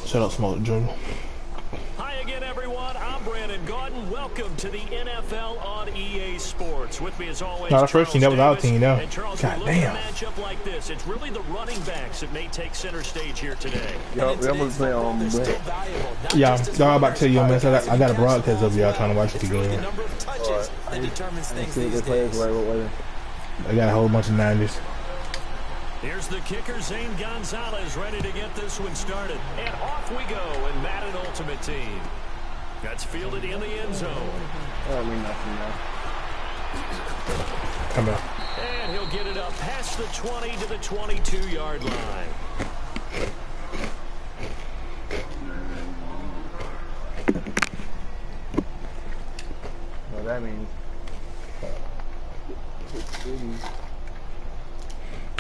Shut up, Smoke Joe. Hi again, everyone. I'm Brandon Gordon. Welcome to the NFL on EA Sports. With me as always, No, the first team that was our team, though. God damn. Matchup like this, it's really the running backs that may take center stage here today. Yo, we almost play on Yeah, I'm about to tell you, man. I got a broadcast of y'all trying to watch it together. I got a whole bunch of 90s. Here's the kicker, Zane Gonzalez, ready to get this one started. And off we go in Madden Ultimate Team. That's fielded in the end zone. I don't mean nothing now. Come on. And he'll get it up past the 20 to the 22-yard line. What that means?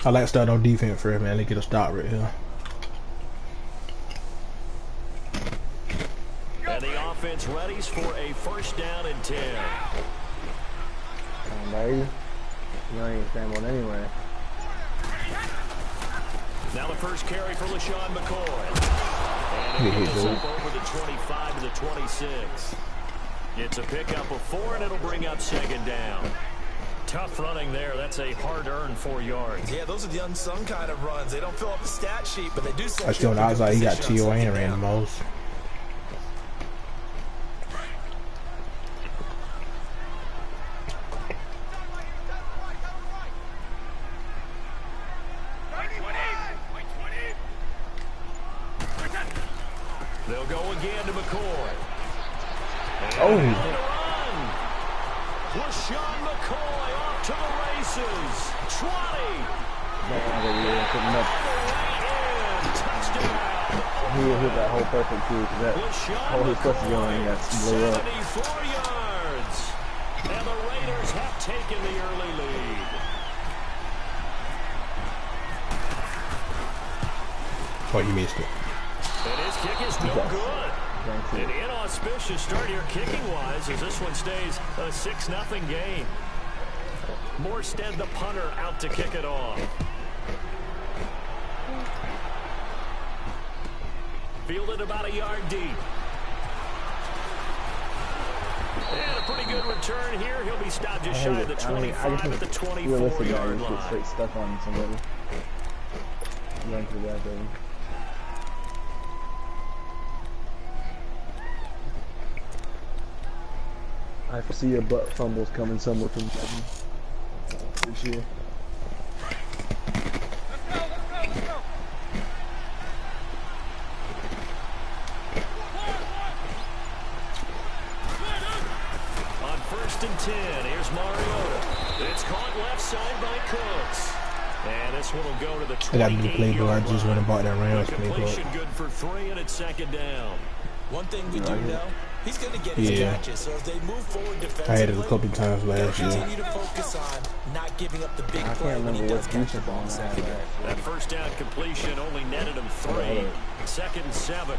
I like starting on defense first, man. They get a stop right here. And the offense readies for a first down and 10. Baby. You ain't scrambling anyway. Now the first carry for LaShawn McCoy. And it goes up over the 25 to the 26. It's a pickup of 4, and it'll bring up second down. Tough running there. That's a hard-earned 4 yards. Yeah, those are the unsung kind of runs. They don't fill up the stat sheet, but they do. I still know. I was like, he got TOA and ran the most. They'll go again to McCoy. And LaShawn McCoy off to the races. 20. Touchdown. He hit that whole perfect too, because that whole his supposed to go and got blew up. 74 yards. And the Raiders have taken the early lead. Oh, you missed it. And his kick is no good. An inauspicious start here kicking-wise as this one stays a 6-0 game. Morstead, the punter, out to kick it off. Fielded about a yard deep. And a pretty good return here. He'll be stopped just shy of the 25 at the 24-yard line. Straight stuck on somebody. Run through that, baby. I foresee your butt fumbles coming somewhere from this year. Let's go. On 1st and 10, here's Mariota. It's caught left side by Cooks. And this one will go to the 28-yard line. I just went and bought that Rams Completion good for 3, and it's second down. One thing we do know, he's going to get his catches. So as they move forward defensively, I had it a couple times last year. Continue to focus on not giving up the big play when he does catch the ball in second. That first down completion only netted him 3. 2nd and 7.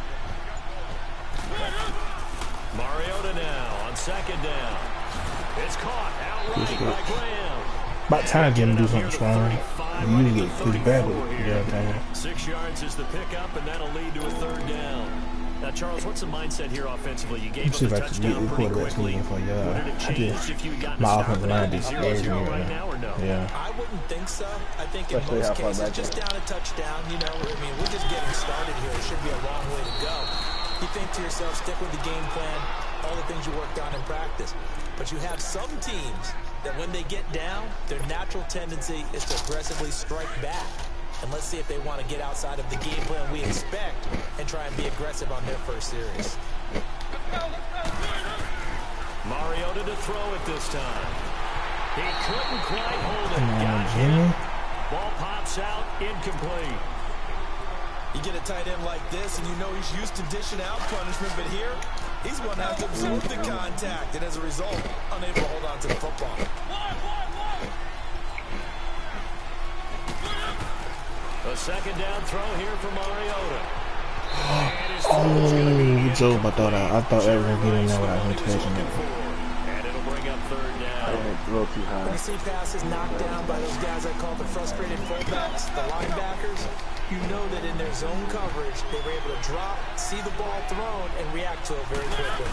Mariota now on 2nd down. It's caught outright by Graham. About time Jim do something strong. You need to get pretty bad with it. 6 yards is the pickup, and that'll lead to a 3rd down. Now, Charles, what's the mindset here offensively? You gave up the touchdown pretty quickly. Would it have changed if you got my offensive line is 0-0 right now or no? Yeah. I wouldn't think so. I think in most cases, just down a touchdown, you know, I mean, we're just getting started here. It should be a long way to go. You think to yourself, stick with the game plan, all the things you worked on in practice. But you have some teams that when they get down, their natural tendency is to aggressively strike back. And let's see if they want to get outside of the game plan we expect and try and be aggressive on their first series. Mariota to throw it this time. He couldn't quite hold it. Come on, Jimmy. Ball pops out, incomplete. You get a tight end like this, and you know he's used to dishing out punishment, but here, he's going to have to absorb the contact, and as a result, unable to hold on to the football. A 2nd down throw here for Mariota. Oh, Joe, I thought Evan would get in there without him touching it. And it'll bring up 3rd down. A little too high. When you see passes knocked down by those guys I call the frustrated fullbacks, the linebackers, you know that in their zone coverage, they were able to drop, see the ball thrown, and react to it very quickly.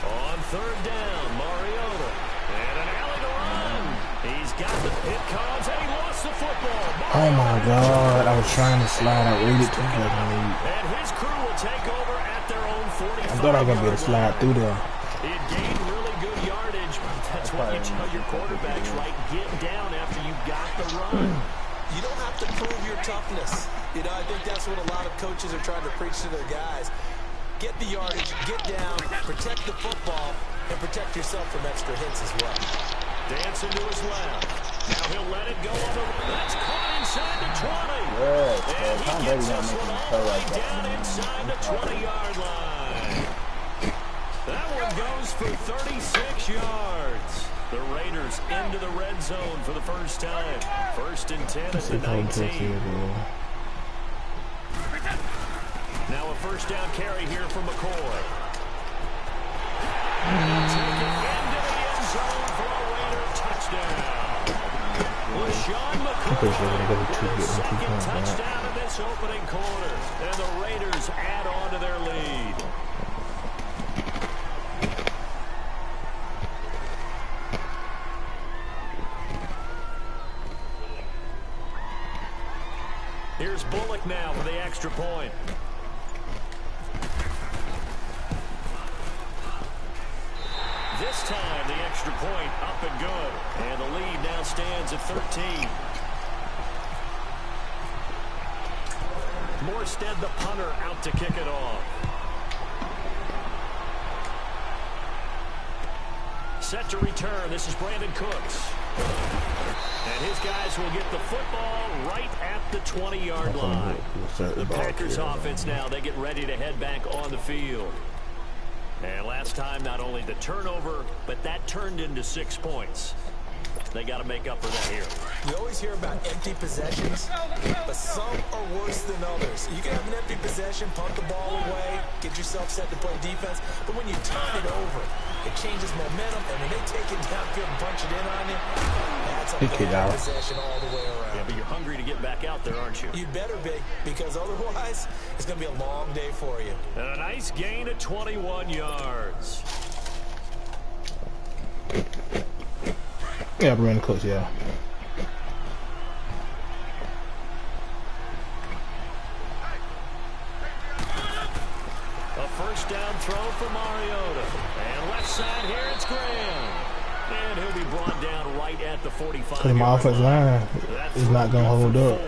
On third down, Mariota. And an alley to run. He's got the hit cards, and he lost the football. Oh my God! I was trying to slide. I waited too fucking late. And his crew will take over at their own 45. I thought I was gonna be able to slide through there. It gained really good yardage. That's what you tell your quarterbacks, right? Get down after you got the run. You don't have to prove your toughness. You know, I think that's what a lot of coaches are trying to preach to their guys. Get the yardage, get down, protect the football, and protect yourself from extra hits as well. Dancing to his left. Now he'll let it go on the run. That's caught inside the 20. And he gets this one all the way down inside the 20-yard line. That one goes for 36 yards. The Raiders into the red zone for the first time. First and 10 at the 19. Now a first down carry here for McCoy. Take it into the end zone for a Raider touchdown. LeSean McCoy with his second touchdown in this opening quarter. And the Raiders add on to their lead. Here's Bullock now for the extra point. This time, the extra point up and good. And the lead now stands at 13. Morstead, the punter, out to kick it off. Set to return. This is Brandon Cooks. And his guys will get the football right at the 20-yard line. The Packers offense now, they get ready to head back on the field. And last time, not only the turnover, but that turned into 6 points. They got to make up for that here. You always hear about empty possessions, but some are worse than others. You can have an empty possession, punt the ball away, get yourself set to play defense, but when you turn it over, it changes momentum, and when they take it downfield and punch it in on you, that's a bad possession all the way around. Yeah, but you're hungry to get back out there, aren't you? You better be, because otherwise, it's going to be a long day for you. And a nice gain of 21 yards. Yeah, Brandon Cooks, yeah. A first down throw for Mariota. And left side here, it's Graham. And he'll be brought down right at the 45. Because my offensive line is not going to hold up.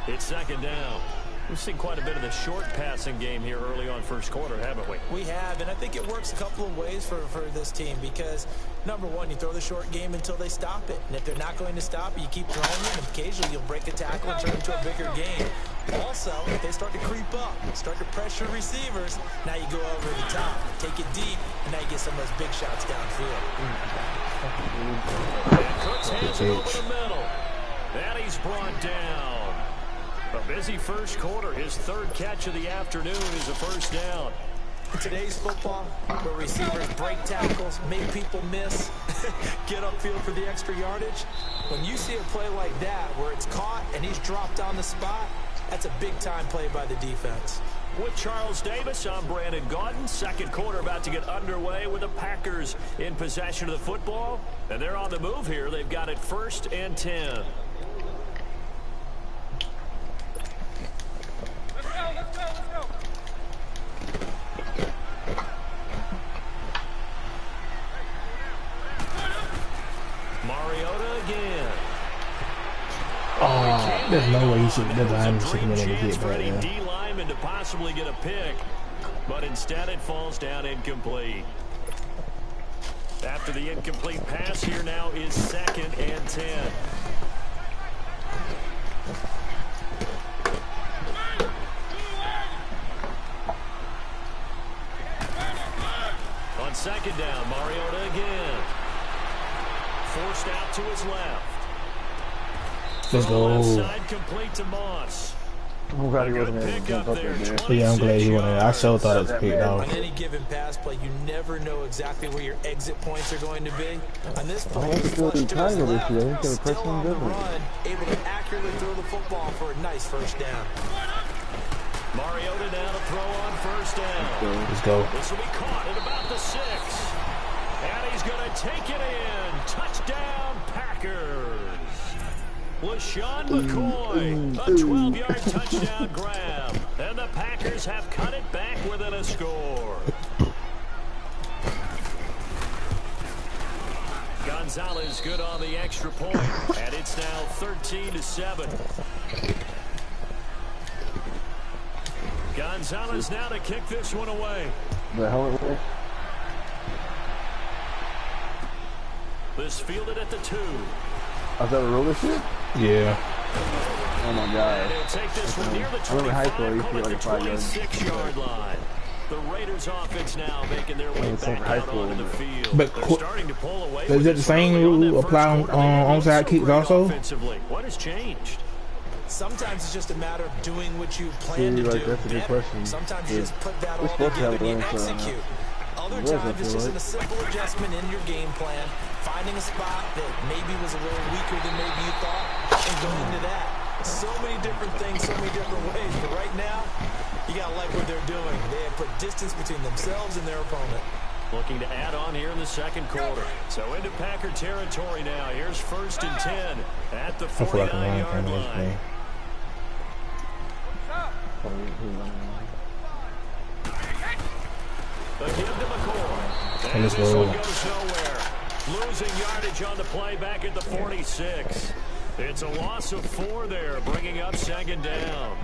It's second down. We've seen quite a bit of the short passing game here early on first quarter, haven't we? We have, and I think it works a couple of ways for this team because, number one, you throw the short game until they stop it. And if they're not going to stop it, you keep throwing it, and occasionally you'll break a tackle and turn it into a bigger game. Also, if they start to creep up, start to pressure receivers, now you go over the top, take it deep, and now you get some of those big shots downfield. And Cooks hands it over the middle. And he's brought down. A busy first quarter. His third catch of the afternoon is a first down. In today's football, where receivers break tackles, make people miss, get upfield for the extra yardage, when you see a play like that where it's caught and he's dropped on the spot, that's a big-time play by the defense. With Charles Davis, I'm Brandon Gaudin. Second quarter about to get underway with the Packers in possession of the football. And they're on the move here. They've got it 1st and 10. Mariota again. Oh, there's no way he should have designed to get back there. D lineman to possibly get a pick, but instead it falls down incomplete. After the incomplete pass, here now is 2nd and 10. On second down, Mariota again. Forced out to his left. Let's go. Left side complete to Moss. I'm glad he wasn't able to jump up there, man. Yeah, I'm glad he went in. I sure thought it was picked On off. any given pass play, you never know exactly where your exit points are going to be. On this play, he's still flushed to his tiger this left, year. He's gonna press still him on the different. run, able to accurately throw the football for a nice first down. Mariota now to throw on first down. Let's go. This will be caught at about the 6. And he's going to take it in. Touchdown, Packers. LaShawn McCoy, a 12-yard touchdown grab. And the Packers have cut it back within a score. Gonzalez good on the extra point. And it's now 13-7. Gonzalez now to kick this one away. The hell it was? This fielded at the 2. I was that a roller shit? Yeah. Oh my god. And he'll take this one near the I remember in high school, I 25, used to call get it like the 5 yards. 26-yard line. The Raiders offense now making their way it's like back high out school, onto the field. But They're starting to pull away. Does with it the this same early on that rule first apply on quarter. They didn't look onside so kicks great also? offensively. What has changed? Sometimes it's just a matter of doing what you plan to do That's a good better. question. Sometimes you just put that We're all supposed to have together and an you answer on that. execute. Other Where is times it, it's just Floyd? a simple adjustment in your game plan, finding a spot that maybe was a little weaker than maybe you thought, and going to that. So many different things, so many different ways, but right now, you gotta like what they're doing. They have put distance between themselves and their opponent. Looking to add on here in the second quarter. So into Packer territory now. Here's 1st and 10 at the I feel like I'm lying 49-yard from this line. game. Again to McCoy. And this let's go. one goes nowhere. Losing yardage on the play back at the 46. It's a loss of 4 there, bringing up 2nd down.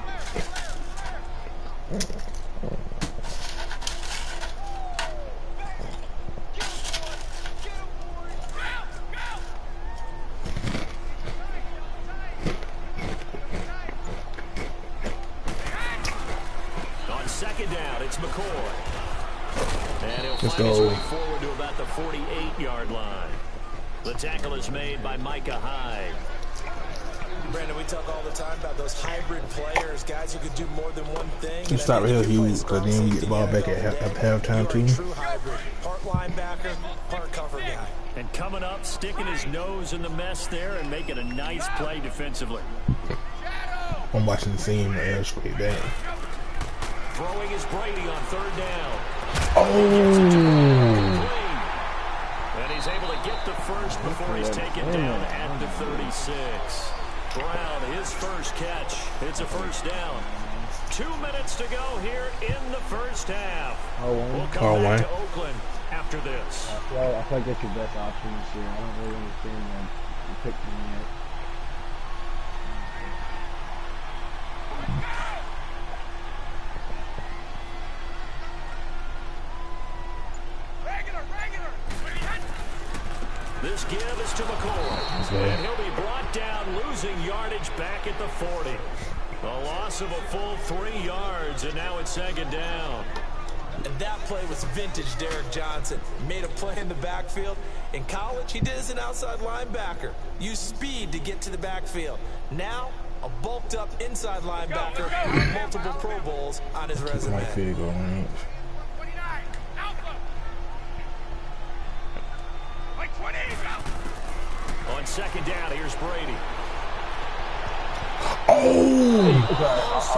On 2nd down, it's McCoy. And he'll Let's find his go. way forward to about the 48-yard line. The tackle is made by Micah Hyde. Brandon, we talk all the time about those hybrid players, guys who could do more than one thing. You start real huge, because then you get the ball back at halftime too. True hybrid, part linebacker, part cover guy. And coming up, sticking his nose in the mess there and making a nice play defensively. I'm watching the scene straight back. Throwing is Brady on 3rd down. Oh! And he's able to get the first before he's taken down at the 36. Brown, his first catch. It's a 1st down. 2 minutes to go here in the first half. We'll come back to Oakland after this. Well, I feel like that's your best option this year. I don't really understand that you picked him yet. This give is to McCoy. And he'll be brought down, losing yardage back at the 40. A loss of a full 3 yards, and now it's 2nd down. And that play was vintage Derek Johnson. Made a play in the backfield. In college, he did as an outside linebacker. Used speed to get to the backfield. Now, a bulked up inside linebacker with multiple Pro Bowls on his resume. My field goal range. On 2nd down, here's Brady. Oh!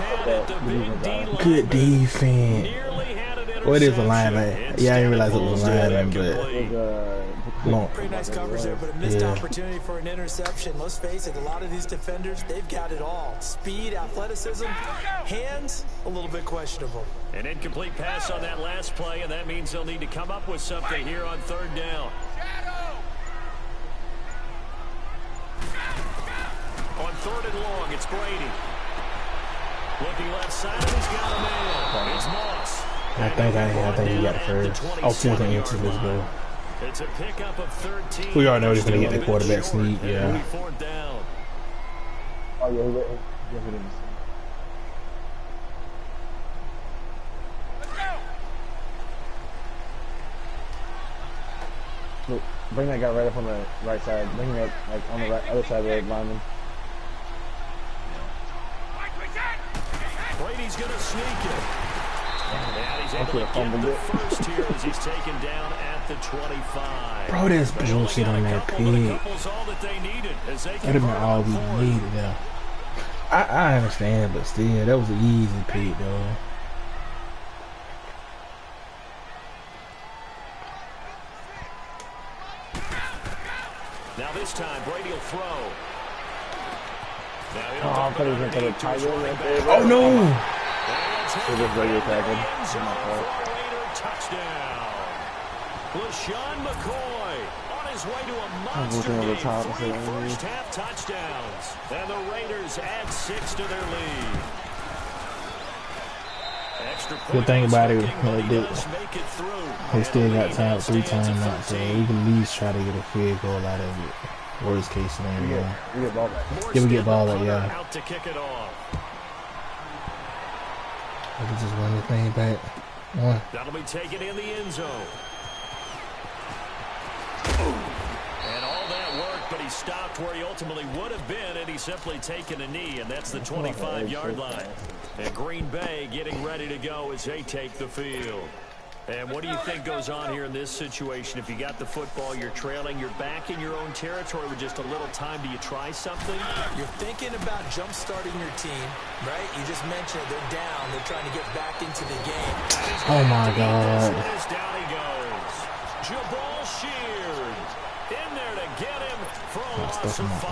Had it, the big D lineman. Good defense. Nearly had an Well, it is a interception. lineman. Yeah, I didn't realize it was a lineman, but long. Pretty nice coverage there, but a missed Yeah. opportunity for an interception. Let's face it, a lot of these defenders, they've got it all. Speed, athleticism, hands, a little bit questionable. An incomplete pass on that last play, and that means they'll need to come up with something here on 3rd down. On 3rd and long, it's Brady. Looking left side, and he's got a man. It's Moss. I think he got it first. Oh, 14 inches, let's go. It's a pickup of 13. We already know he's going to get the quarterback sneak, yeah. 4th down. Oh, yeah, he hit him. Look, bring that guy right up on the right side. Bring him up like on the right, other side of the lineman. he's going to sneak it. And he's able to get the first here as he's taken down at the 25. Bro, there's bullshit on that pig. That'd have been all we needed there. I understand, but still, that was an easy pig, though. Now this time, Brady will throw. I'm going to put a tiger right there. Oh, no! It was regular tackle. Touchdown. LaShawn McCoy on his way to a monster game. 3 first-half touchdowns. And the Raiders add 6 to their lead. Good thing about it, they still got time 3 times out, so we can at least try to get a field goal out of it. Worst case scenario. We get ball back. Yeah, we get ball back, yeah. Out to kick it off. We can just run the thing back. One. That'll be taken in the end zone. And all that work, but he stopped where he ultimately would have been, and he's simply taken a knee, and that's the 25-yard line. And Green Bay getting ready to go as they take the field. And what do you think goes on here in this situation? If you got the football, you're trailing, you're back in your own territory with just a little time. Do you try something? You're thinking about jump-starting your team, right? You just mentioned it. They're down. They're trying to get back into the game. Oh, my God. Down he goes. Jabal Sheard in there to get him for a loss of 5.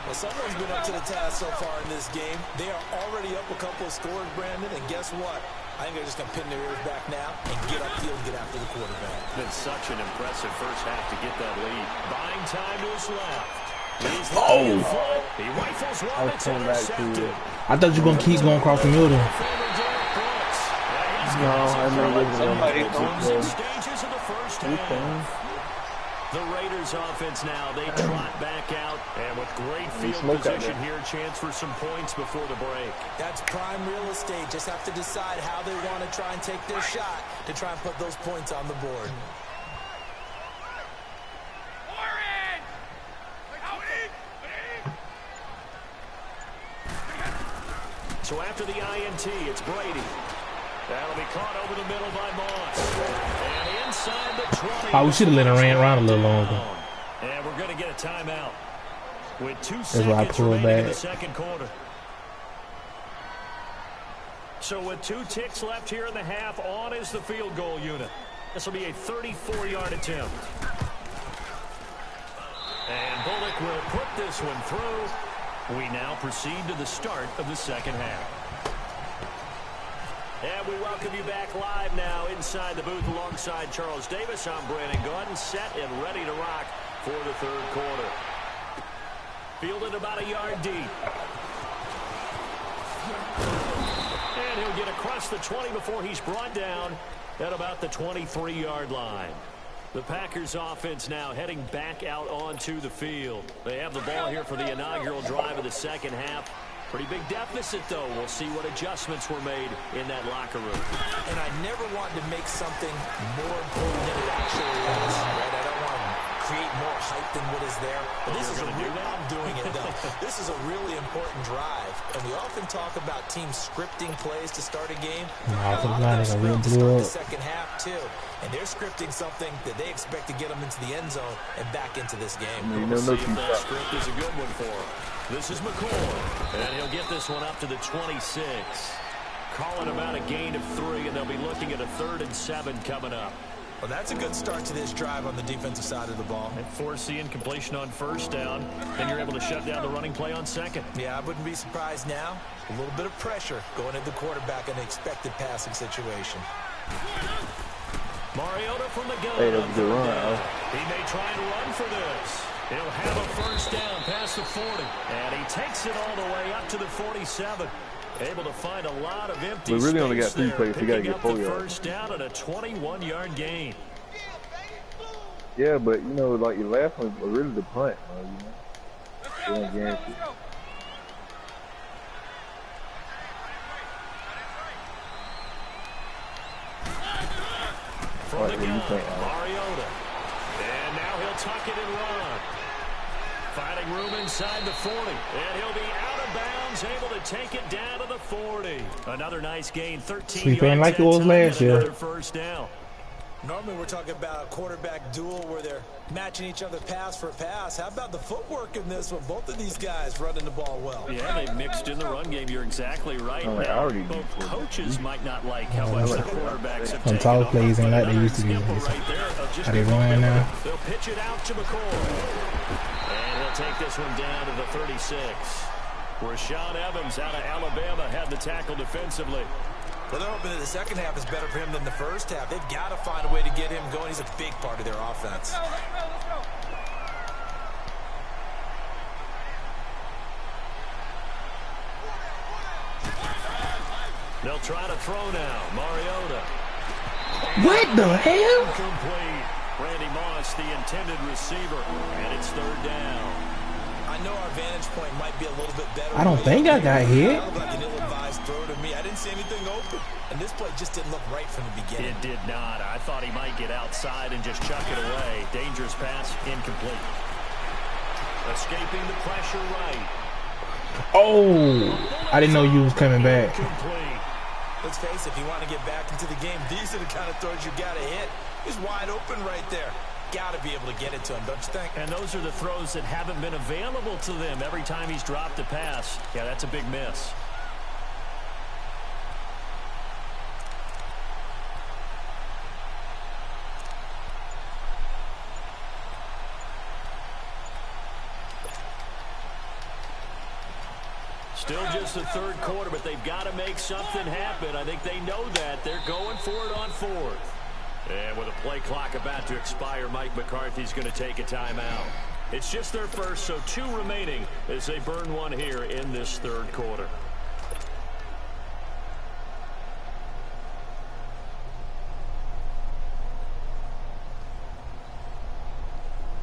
Well, someone's been up to the task so far in this game. They are already up a couple of scores, Brandon, and guess what? I think they're just going to pin their ears back now and get upfield and get after the quarterback. Been such an impressive first half to get that lead. Buying time to his left. Oh! He rifles one that's intercepted. I thought you were going to keep going across the middle. No, I remember somebody stages of the first half. The Raiders offense now, they trot back out, and with great field position here, chance for some points before the break. That's prime real estate. Just have to decide how they want to try and take their shot to try and put those points on the board. So after the INT, it's Brady. That'll be caught over the middle by Moss. And inside the 20. Oh, we should have let him ran around a little longer. And we're going to get a timeout with 2 That's why I seconds pulled remaining in back. the second quarter. So with 2 ticks left here in the half, on is the field goal unit. This will be a 34-yard attempt. And Bullock will put this one through. We now proceed to the start of the second half. And we welcome you back live now inside the booth alongside Charles Davis. I'm Brandon Gordon, set and ready to rock for the third quarter. Fielded about a yard deep. And he'll get across the 20 before he's brought down at about the 23-yard line. The Packers offense now heading back out onto the field. They have the ball here for the inaugural drive of the second half. Pretty big deficit, though. We'll see what adjustments were made in that locker room. And I never wanted to make something more important than it actually is. Right? I don't want to create more hype than what is there. But this is a real, I'm doing it, though. This is a really important drive. And we often talk about teams scripting plays to start a game. The second half, too. And they're scripting something that they expect to get them into the end zone and back into this game. We'll see if that script is a good one for them. This is McCoy, and he'll get this one up to the 26. Calling about a gain of 3, and they'll be looking at a 3rd and 7 coming up. Well, that's a good start to this drive on the defensive side of the ball. And force the incompletion on first down, and you're able to shut down the running play on second. Yeah, I wouldn't be surprised now. A little bit of pressure going at the quarterback in an expected passing situation. Mariota from the gun. Hey, that's a good run. He may try and run for this. He'll have a first down past the 40. And he takes it all the way up to the 47. Able to find a lot of empty space. We really only got 3 plays. We got to get 4 yards. First down and a 21-yard gain. Yeah, but, you know, like your last one was really the punt. You know? Guarantee. From the gun, Mariota. And now he'll tuck it and run. Finding room inside the 40. And he'll be out of bounds, able to take it down to the 40. Another nice gain, 13 Sleep ain't yards like it was last year. another first down. Normally we're talking about a quarterback duel where they're matching each other pass for pass. How about the footwork in this one? Both of these guys running the ball well. Yeah, they mixed in the run game. You're exactly right. Now, both coaches might not like how much their quarterbacks have taken tall off, plays ain't like but they used to be. right there of just Are they running now? They'll pitch it out to McCoy. And he'll take this one down to the 36. Rashaan Evans out of Alabama had the tackle defensively. Well, they're hoping that the second half is better for him than the first half. They've got to find a way to get him going. He's a big part of their offense. They'll try to throw now. Mariota. What the hell? Incomplete. Randy Moss, the intended receiver, and it's third down. I know our vantage point might be a little bit better. I don't think I got hit. Like an ill-advised throw to me. I didn't see anything open, and this play just didn't look right from the beginning. It did not. I thought he might get outside and just chuck it away. Dangerous pass, incomplete. Escaping the pressure right. Oh, I didn't know you was coming back. Incomplete. Let's face it, if you want to get back into the game, these are the kind of throws you got to hit. He's wide open right there. Got to be able to get it to him, don't you think? And those are the throws that haven't been available to them every time he's dropped a pass. Yeah, that's a big miss. Still just the third quarter, but they've got to make something happen. I think they know that. They're going for it on fourth. And with a play clock about to expire, Mike McCarthy's going to take a timeout. It's just their first, so 2 remaining as they burn one here in this third quarter.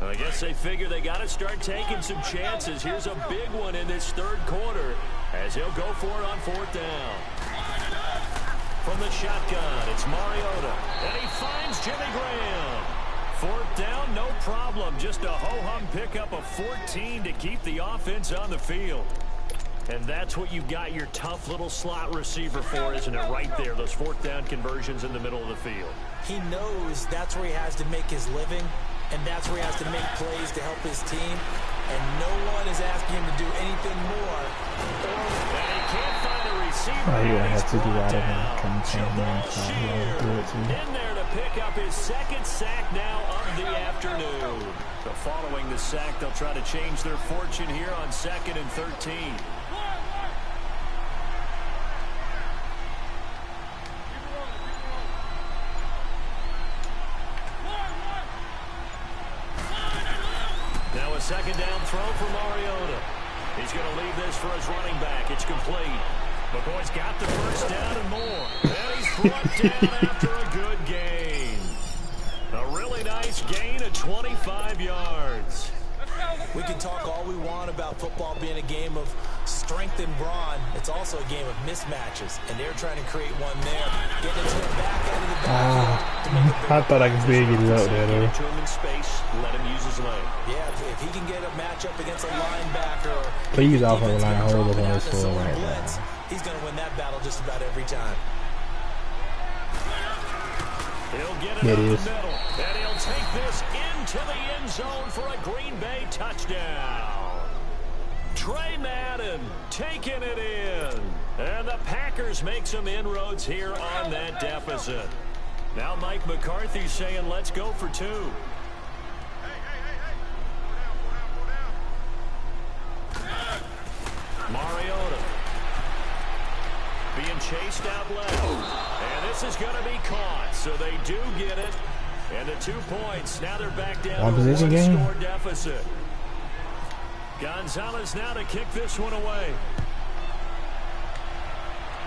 I guess they figure they got to start taking some chances. Here's a big one in this third quarter as he'll go for it on fourth down. From the shotgun, it's Mariota, and he finds Jimmy Graham. Fourth down, no problem. Just a ho-hum pickup of 14 to keep the offense on the field. And that's what you got your tough little slot receiver for, isn't it? Right there, those fourth down conversions in the middle of the field. He knows that's where he has to make his living, and that's where he has to make plays to help his team. And no one is asking him to do anything more. And he can't find a receiver. Oh, yeah, I have to do that. In there to pick up his second sack now of the afternoon. So following the sack, they'll try to change their fortune here on 2nd and 13. Now a second down throw for Mariota. He's going to leave this for his running back. It's complete. McCoy's got the first down and more. And he's brought down after a good gain. A really nice gain of 25 yards. We can talk all we want about football being a game of strength and brawn. It's also a game of mismatches, and they're trying to create one there. Getting it to the back end of the backfield. I thought I could see get it out there, though. To him in space, let him use his leg. Yeah, if he can get a matchup against a linebacker, Please offer a line hold up on this floor right now. he's going to win that battle just about every time. He'll get it up the middle, and he'll take this into the end zone for a Green Bay touchdown. Trey Madden taking it in, and the Packers make some inroads here on that deficit. Now Mike McCarthy's saying, let's go for 2. Mariota being chased out left. And this is going to be caught. So they do get it. And the 2 points. Now they're back down One to a possession game. one-score deficit. Gonzalez now to kick this one away.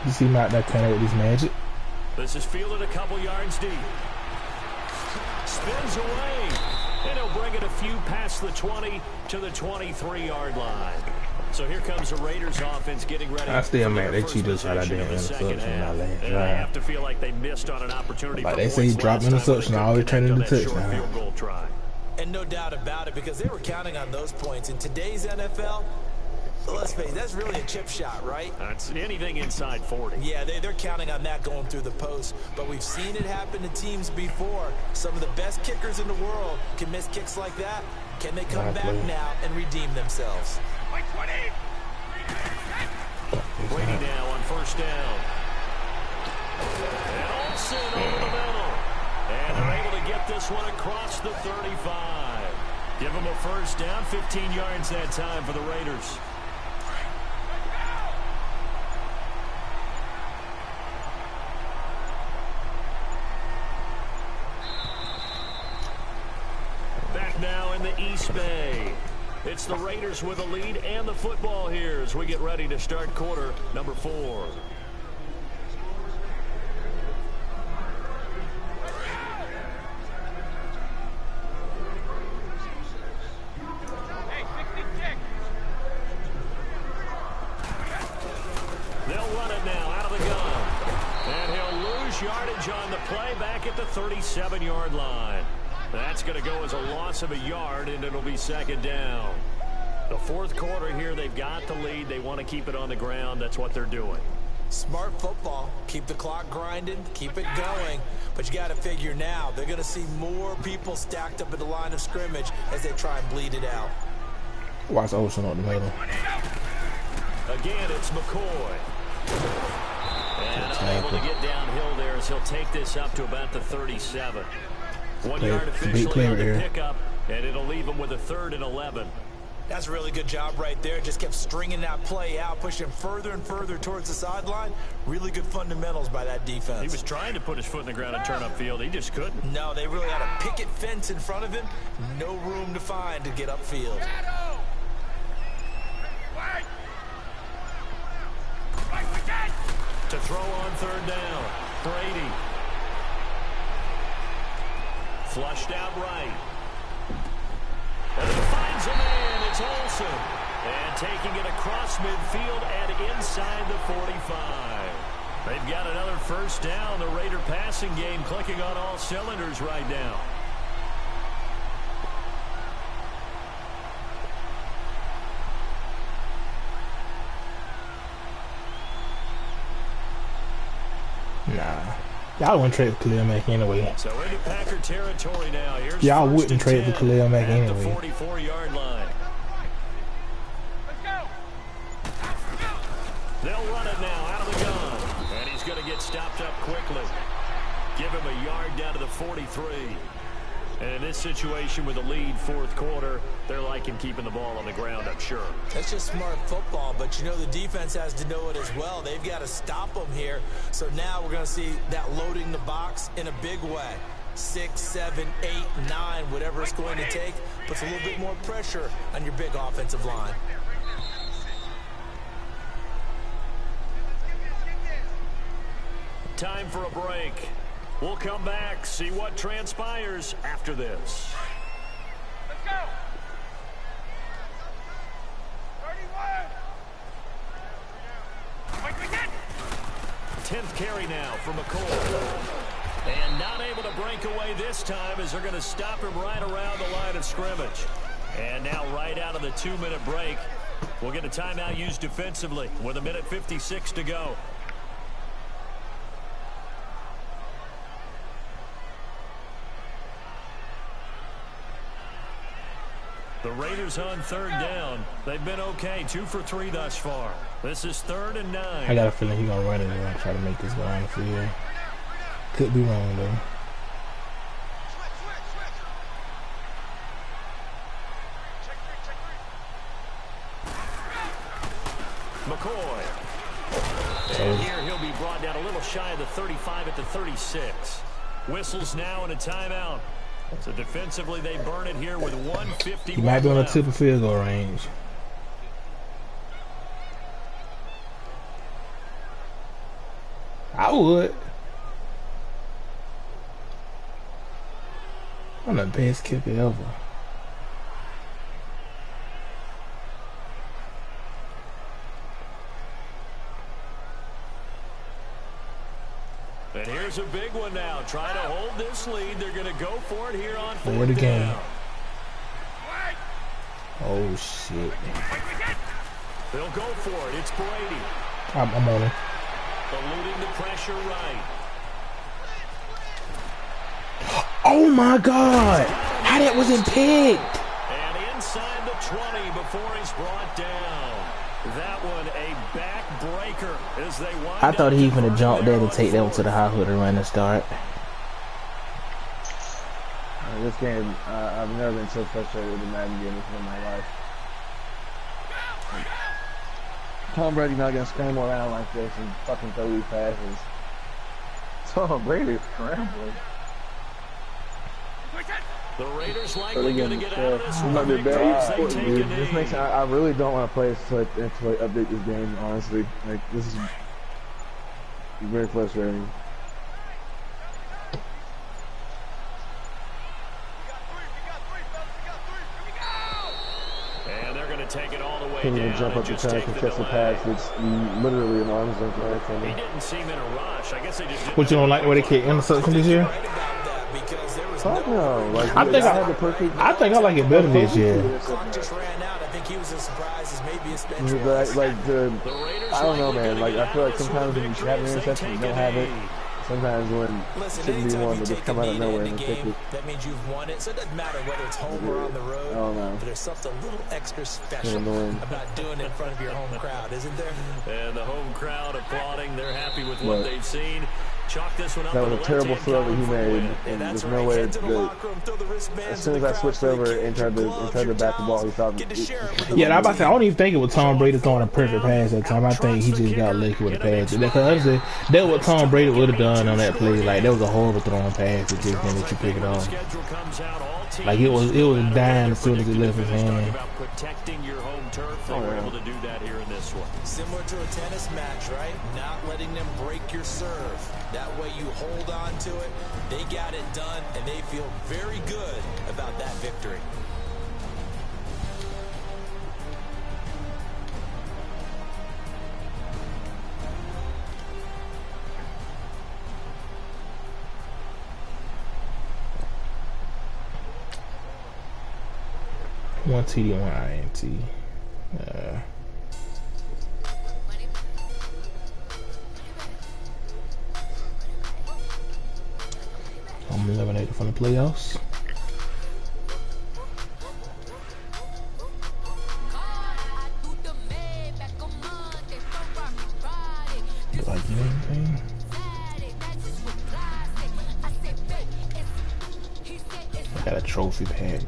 You see him out there kind of with his magic. This is fielded a couple yards deep. Spins away. And he'll bring it a few past the 20 to the 23-yard line. So here comes the Raiders offense getting ready. I still mad that you just had a damn interception in my last drive. I have to feel like they missed on an opportunity. Like they say, drop interception, I always turn into touchdown. And no doubt about it, because they were counting on those points. In today's NFL, so let's face it, that's really a chip shot, right? That's anything inside 40. Yeah, they're counting on that going through the post. But we've seen it happen to teams before. Some of the best kickers in the world can miss kicks like that. Can they come back now and redeem themselves? Brady now on first down. And Olsen over the middle. And they're able to get this one across the 35. Give them a first down, 15 yards that time for the Raiders. Back now in the East Bay. It's the Raiders with a lead and the football here as we get ready to start quarter number 4. They'll run it now out of the gun. And he'll lose yardage on the play back at the 37-yard line. That's going to go as a loss of a yard, and it'll be second down. The fourth quarter here, they've got the lead. They want to keep it on the ground. That's what they're doing. Smart football. Keep the clock grinding. Keep it going. But you got to figure now, they're going to see more people stacked up at the line of scrimmage as they try and bleed it out. Watch Olsen on the middle. Again, it's McCoy. And unable to get downhill there as he'll take this up to about the 37. 1 yard officially on the pickup, and it'll leave him with a 3rd and 11. That's a really good job right there. Just kept stringing that play out, pushing further and further towards the sideline. Really good fundamentals by that defense. He was trying to put his foot in the ground and turn upfield. He just couldn't. No, they really had a picket fence in front of him. No room to find to get upfield. To throw on 3rd down, Brady. Flushed out right. And he finds a man. It's Olsen. And taking it across midfield and inside the 45. They've got another first down. The Raider passing game clicking on all cylinders right now. Nah. Y'all wouldn't trade for Khalil Mack anyway. So into Packer territory now. Y'all wouldn't trade for Khalil Mack anyway. The 44-yard line. They'll run it now out of the gun. And he's going to get stopped up quickly. Give him a yard down to the 43. And in this situation with the lead fourth quarter, they're liking keeping the ball on the ground, I'm sure. That's just smart football, but you know the defense has to know it as well. They've got to stop them here. So now we're going to see that loading the box in a big way. 6, 7, 8, 9, whatever it's going to take, puts a little bit more pressure on your big offensive line. Time for a break. We'll come back, see what transpires after this. Let's go. 31. 10th carry now for McCoy. And not able to break away this time as they're going to stop him right around the line of scrimmage. And now right out of the 2-minute break, we'll get a timeout used defensively with 1:56 to go. The Raiders on 3rd down. They've been okay, 2 for 3 thus far. This is 3rd and 9. I got a feeling he's gonna run it and try to make this go on the field. Could be wrong though. McCoy. And here he'll be brought down a little shy of the 35 at the 36. Whistles now and a timeout. So defensively, they burn it here with 1:51 He might be on the left. tip of field goal range. I would. I'm the best kicker ever. And here's a big one now. Trying to hold this lead. They're going to go for it here on 4th the game. down. Oh shit. They'll go for it. It's Brady. I'm on it. Eluding the pressure right. Oh my god! How that wasn't picked? And inside the 20 before he's brought down. That one a backbreaker as they wind I thought he was up gonna jump there to take that one fourth. to the high hood and run and start. This game, I've never been so frustrated with the Madden game in my life. Tom Brady's not gonna scramble around like this and fucking throw these passes. Tom Brady's scrambling. The Raiders likely going to get out of this one. This makes I really don't want to play until I update this game. Honestly, like this is very frustrating. And they're going to take it all the way Can't down. even jump up the track and catch the pass. It's literally an arm's length away from me. He didn't seem in a rush. I guess they just. What, you don't like the way they kick interception this year? Fuck no. Like, I think I like it better this year. I don't know, man. Like, I feel like sometimes when you have an interception, you don't have it. Sometimes when it shouldn't be one, will just come out of nowhere and pick it. That means you've won it. So it doesn't matter whether it's home or on the road. I don't know. But there's something a little extra special about doing it in front of your home crowd, isn't there? And the home crowd applauding. They're happy with what they've seen. Chalk this one up. That was a terrible throw that he made, and there's no way that as soon as I switched over and tried to bat the ball, he thought Yeah, I'm about to say, I don't even think it was Tom Brady throwing a perfect pass that time. I think he just got lucky with the pass. Because honestly, that's what Tom Brady would have done on that play. Like, that was a horrible throwing pass. It just didn't let you pick it off. Like, it was dying as soon as it left his hand. Protecting your home turf. They were able to do that here in this one. Similar to a tennis match, right? Not letting them break your serve. That way you hold on to it. They got it done, and they feel very good about that victory. One TD, one INT. I'm eliminated from the playoffs. Do I get anything? I got a trophy pack.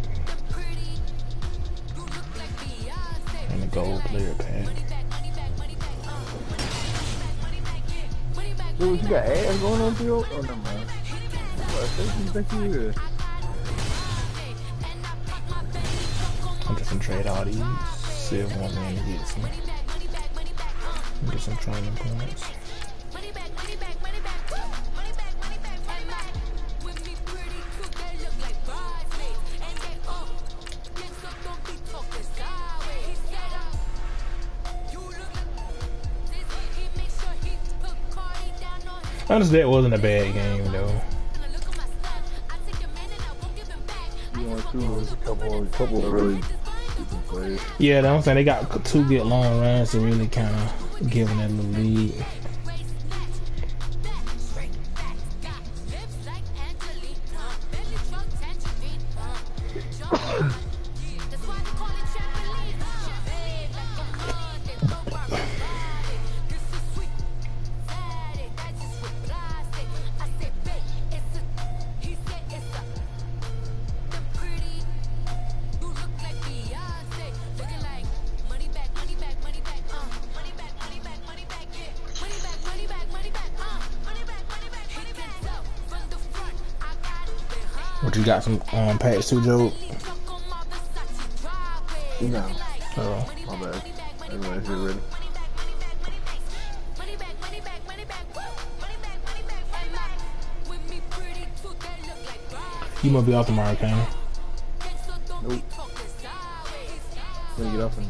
And a gold player pack. Dude, you got ads going on, Theo? Oh, no, man. What you is? I'm just gonna trade all these. See if one man gets some. Get some training points. Honestly, that wasn't a bad game though. Couple of really decent plays. Yeah, that's what I'm saying. They got two good long runs to really kind of give them that little lead. What, you got some packs too, Joe? No. Oh. My bad. Everybody's here ready. You must be off tomorrow, Kane. Nope. Gonna get off and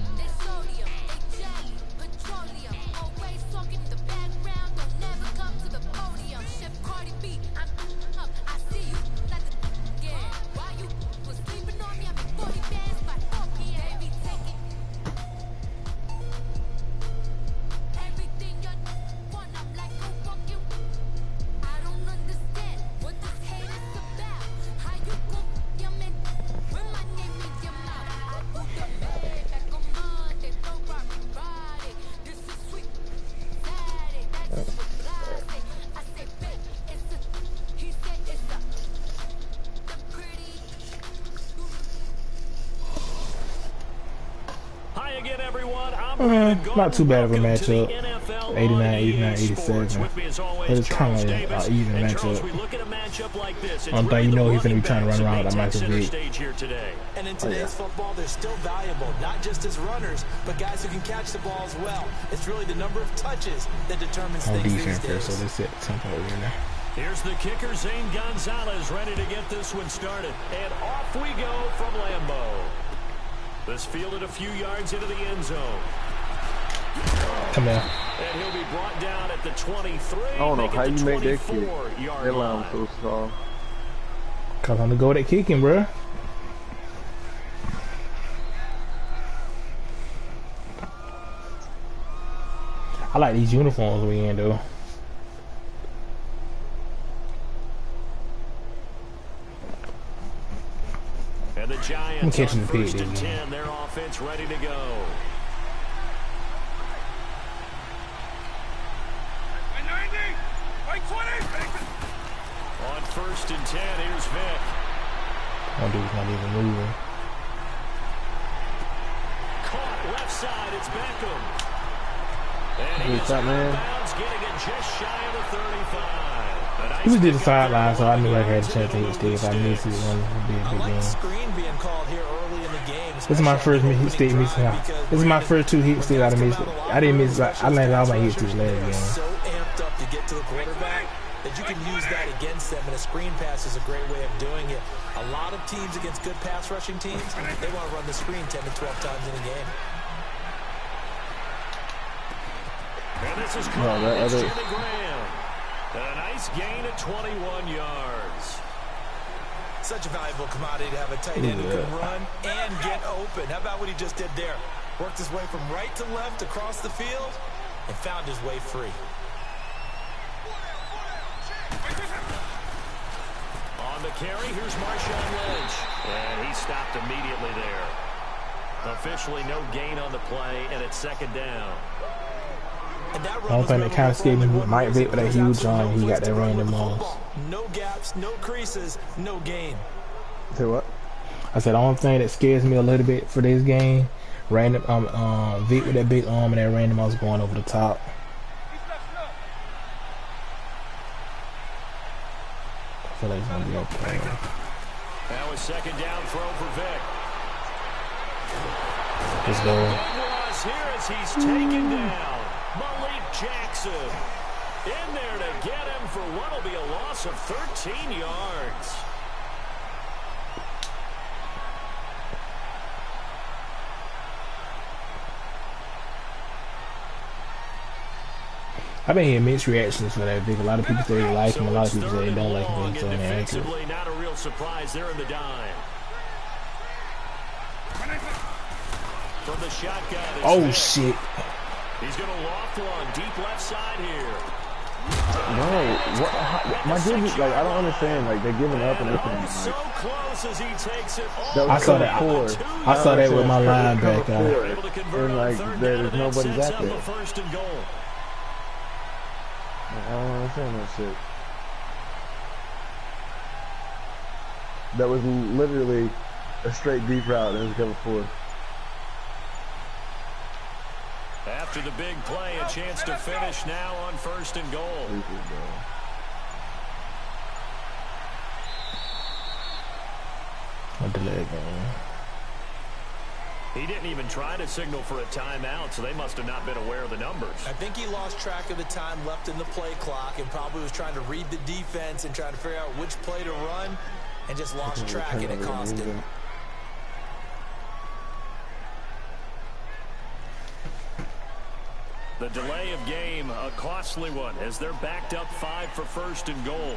everyone. I'm Brandon Gold. Not too bad of a Welcome to the matchup. NFL 89, on EA 89, Sports. 87. With me as always, But it's kind Charles of Davis. an even And Charles, matchup. we look at a matchup like this. It's Only thing really you know the he's going to be trying to running run around backs with that that make Michael center Vick. stage here today. And in today's football, they're still valuable, not just as runners, but guys who can catch the ball as well. It's really the number of touches that determines On things these defense days. first, so let's set the tempo over there. Here's the kicker, Zane Gonzalez, ready to get this one started. And off we go from Lambeau. This fielded a few yards into the end zone. Come here. And he'll be brought down at the 23. I don't know how you make that kick. 24-yard That line. line so strong. Cause I'm gonna go with that kicking, bro. I like these uniforms we in though. And the I'm Giants catching on the pig, first and dude. 10. Their offense ready to go. On first and 10, here's Vick. One dude's not even moving. Caught left side, it's Beckham. And Good he's shot, out man. of bounds, getting it just shy of the 35. A nice He was to the pickup sideline, so I knew I had a yards, chance to and hit it'll stick. If I move missed it, sticks. one would be a I big like game. screen being called here early in the game. This is my first hit stick missing out. This is my first two hit sticks I missed. I didn't miss. I landed all my hit sticks last game. So amped up to get to the quarterback that you can use that against them, and a screen pass is a great way of doing it. A lot of teams against good pass rushing teams, they want to run the screen 10 to 12 times in a game. And this is No, that it's other- Jimmy Graham. A nice gain of 21 yards. Such a valuable commodity to have a tight end who can run and get open. How about what he just did there? Worked his way from right to left across the field and found his way free. On the carry, here's Marshawn Lynch. And he stopped immediately there. Officially no gain on the play, and it's second down. And that The only thing that kind of scared me with Mike Vick with that huge arm, he got that random moss. No gaps, no creases, no gain. Say what? I said the only thing that scares me a little bit for this game, random Vick with that big arm and that random moss going over the top. I feel like it's gonna be okay. That was second down throw for Vick. Let's go. Was here as he's taken down. Malik Jackson in there to get him for what will be a loss of 13 yards. I've been hearing mixed reactions for that Vick. A lot of people say they like him, a lot of people say they don't like him. So Defensively, not a real surprise there in the dime. From the shotgun. oh Vick. shit! He's going to loft one deep left side here. No, what? My dude, like I don't understand. Like they're giving up and Oh, everything. so Like, close as he takes it. that was I saw cover that. four. I saw that with my Cover linebacker. Able to four. convert And on like third there's down, and nobody that sets back up there. a first and goal. I don't understand that shit. That was literally a straight deep route. It was cover four. After the big play, a chance to finish now on first and goal. What the leg game? He didn't even try to signal for a timeout, so they must have not been aware of the numbers. I think he lost track of the time left in the play clock and probably was trying to read the defense and trying to figure out which play to run and just lost track and it cost him. The delay of game, a costly one, as they're backed up 5 for first and goal.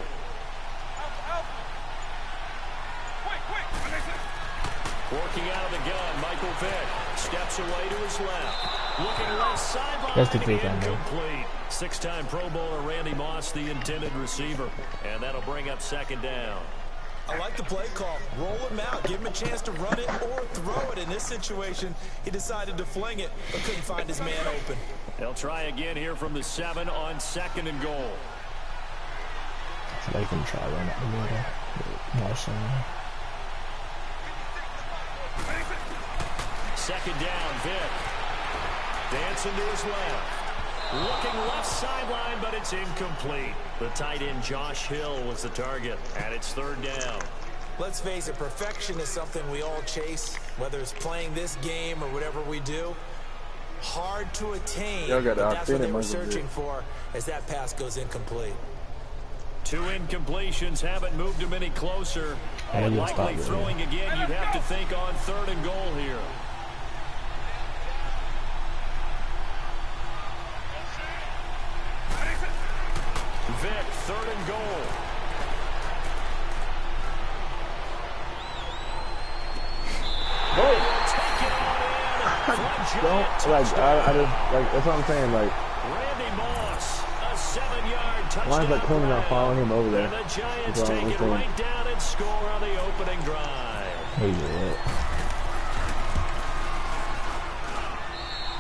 Working out of the gun, Michael Vick steps away to his left. Looking left sideline. That's the Vick I know. Incomplete. 6-time Pro Bowler Randy Moss, the intended receiver. And that'll bring up second down. I like the play call. Roll him out. Give him a chance to run it or throw it. In this situation, he decided to fling it, but couldn't find his man open. They'll try again here from the 7 on second and goal. So they can try run out the middle. Marshawn. Second down, Vick. Dancing to his left. Looking left sideline, but it's incomplete. The tight end Josh Hill was the target, and it's 3rd down. Let's face it, perfection is something we all chase, whether it's playing this game or whatever we do. Hard to attain, but that's what they were searching for as that pass goes incomplete. 2 incompletions haven't moved him any closer. And likely throwing again, you'd have to think on 3rd and goal here. Vic, 3rd and goal. That's what I'm saying, like, Randy Moss, a 7-yard touchdown. Line's like cleaning up, following him over there. And the Giants take it right down and score on the opening drive.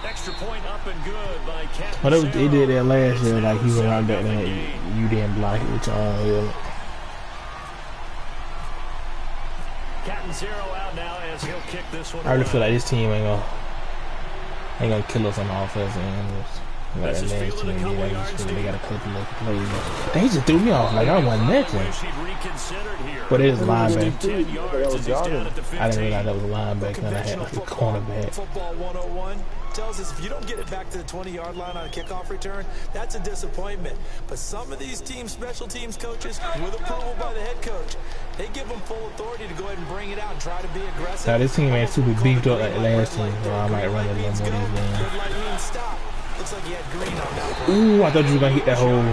Extra point up and good by Captain. Well, they did that last year, like he went out there and you didn't block it, which Captain Zero out now as he'll kick this one. I really feel like this team ain't gonna kill us on the offensive end. Like that last team, they got a couple of plays. They just threw me off like I wasn't nothing. But it was linebacker. I didn't realize that was a linebacker and I had a cornerback. Football 101 tells us if you don't get it back to the 20-yard line on a kickoff return, that's a disappointment. But some of these teams, special teams coaches, with approval by the head coach, they give them full authority to go ahead and bring it out and try to be aggressive. Now this team ain't super beefed up like the last team, so I might run it a little more these games. Looks like he had green on that. Ooh, I thought you were gonna hit that hole. On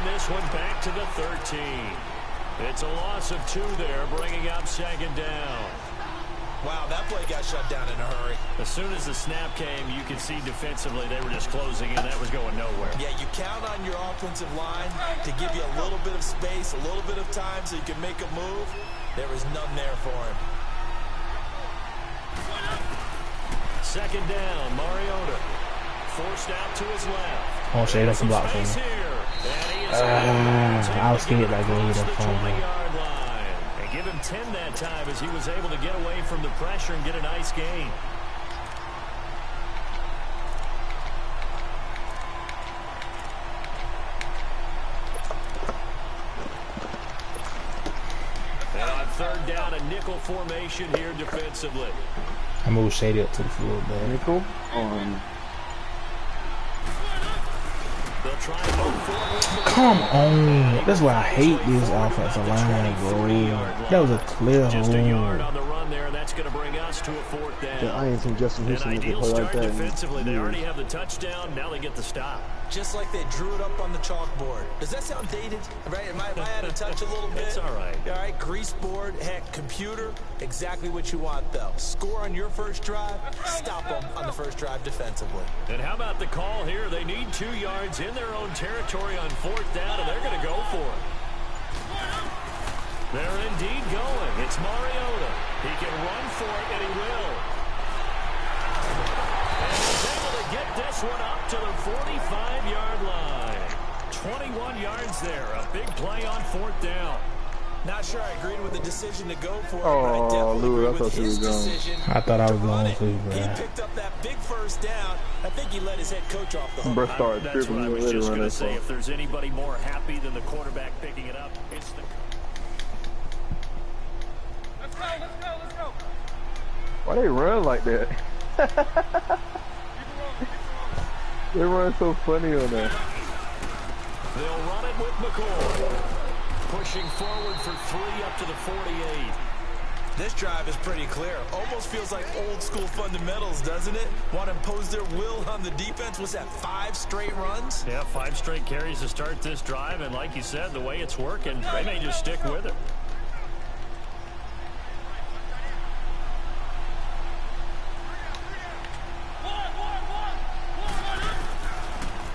this one, back to the 13. It's a loss of 2 there, bringing up 2nd down. Wow, that play got shut down in a hurry. As soon as the snap came, you could see defensively they were just closing in. That was going nowhere. Yeah, you count on your offensive line to give you a little bit of space, a little bit of time so you can make a move. There was none there for him. 2nd down, Mariota. Forced out to his left. Oh, shit, that's a block for me. I was scared like they hit that phone. And give him 10 that time as he was able to get away from the pressure and get a nice gain. And on 3rd down, a nickel formation here defensively. I moved Shady up to the floor, man. Nickel? Come on. That's why I hate this offensive line, bro. That was a clear Just a yard hole. on the run there. That's going to bring us to a 4th down. Yeah, I ain't seen Justin Houston An play ideal like start that. defensively. They already have the touchdown. Now they get the stop. Just like they drew it up on the chalkboard. Does that sound dated? Right? Am I out of touch a little bit? It's all right. All right, grease board, heck, computer, exactly what you want, though. Score on your first drive, stop them on the first drive defensively. And how about the call here? They need 2 yards in their own territory on 4th down, and they're going to go for it. They're indeed going. It's Mariota. He can run for it, and he will. And he's able to get this one up to the 45-yard line. 21 yards there. A big play on 4th down. Not sure I agreed with the decision to go for it, Oh, but I definitely Lou, I agree with thought you his were going. decision. I thought I was to run going it. too, bro. He picked up that big 1st down. I think he let his head coach off the hook. Bruh started That's tripping what I me was later just on going to that say. phone. If there's anybody more happy than the quarterback picking it up, it's the... Let's go. Why they run like that? They run so funny on that. They'll run it with McCoy. Pushing forward for 3 up to the 48. This drive is pretty clear. Almost feels like old school fundamentals, doesn't it? Want to impose their will on the defense. Was that 5 straight runs? Yeah, 5 straight carries to start this drive. And like you said, the way it's working, they may just stick with it.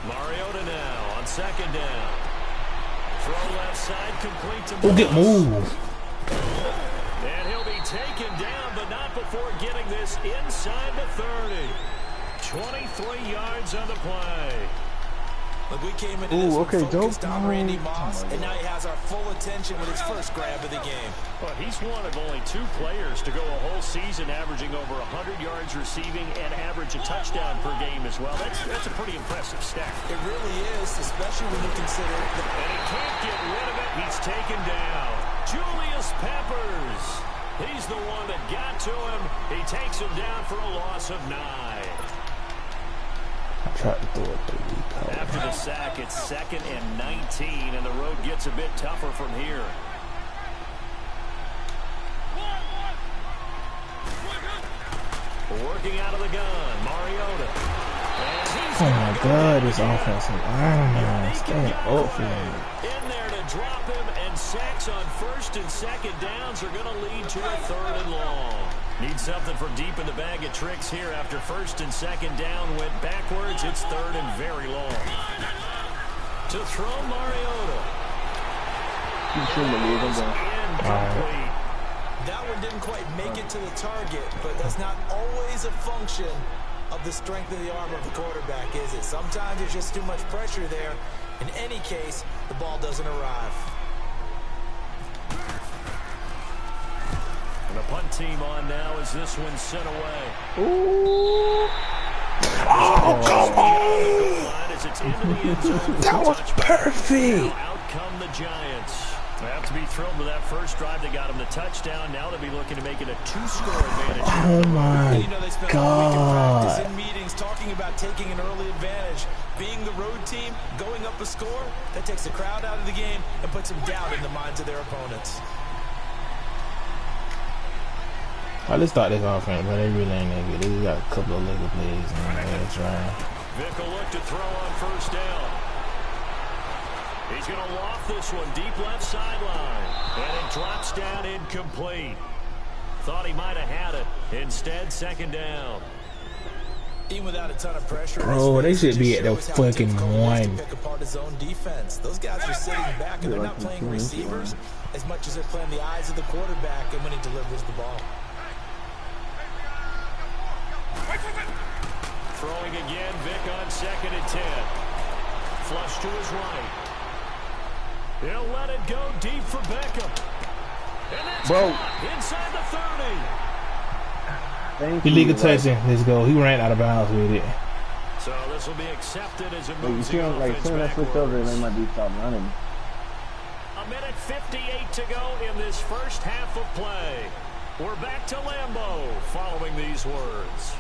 Mariota now on 2nd down. Throw left side, complete to Oh, get move. And he'll be taken down, but not before getting this inside the 30. 23 yards on the play. Look, we came into this okay, focused on Randy dope. Moss, and now he has our full attention with his first grab of the game. But he's one of only 2 players to go a whole season averaging over 100 yards receiving and average a touchdown per game as well. That's a pretty impressive stat. It really is, especially when you consider the... And he can't get rid of it. He's taken down. Julius Peppers. He's the one that got to him. He takes him down for a loss of 9. I tried to throw it to you. After the sack, it's 2nd and 19, and the road gets a bit tougher from here. Working out of the gun, Mariota. Oh my God, this offensive line, man, stand up for me. In there to drop him, and sacks on 1st and 2nd downs are going to lead to a 3rd and long. Need something for deep in the bag of tricks here after 1st and 2nd down went backwards. It's 3rd and very long. To throw Mariota. Incomplete. That one didn't quite make it to the target, but that's not always a function of the strength of the arm of the quarterback, is it? Sometimes there's just too much pressure there. In any case, the ball doesn't arrive. And the punt team on now as this one's sent away. Ooh. Oh, come on. That was perfect. Out come the Giants. They have to be thrilled with that first drive that got them the touchdown. Now they'll be looking to make it a 2-score advantage. Oh my God. In meetings talking about taking an early advantage. Being the road team, going up a score, that takes the crowd out of the game and puts some doubt in the minds of their opponents. I just thought this offense, but they really ain't that good. They got a couple of legal plays in the drive. Vick will look to throw on 1st down. He's going to loft this one deep left sideline. And it drops down incomplete. Thought he might have had it. Instead, 2nd down. Even without a ton of pressure, bro, they should be at the fucking 1. Pick apart his own defense. Those guys are sitting back and they're not playing receivers as much as they're playing the eyes of the quarterback and when he delivers the ball. Throwing again, Vick on 2nd and 10. Flush to his right. He'll let it go deep for Beckham. And that's inside the 30. Illegal touching. Let's go. He ran out of bounds with it. So this will be accepted as a You see him, like, as soon as I switch over, they might be stop running. A minute 58 to go in this first half of play. We're back to Lambeau following these words.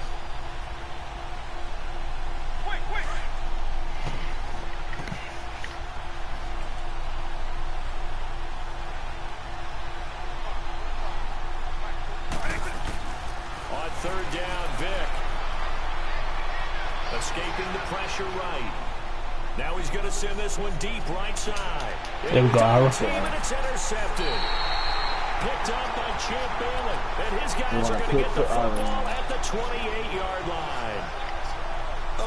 On 3rd down, Vick. Escaping the pressure right. Now he's going to send this one deep right side. There we go, Ira. And it's intercepted. Picked up by Champ Bailey. And his guys are going to get the football at the 28-yard line.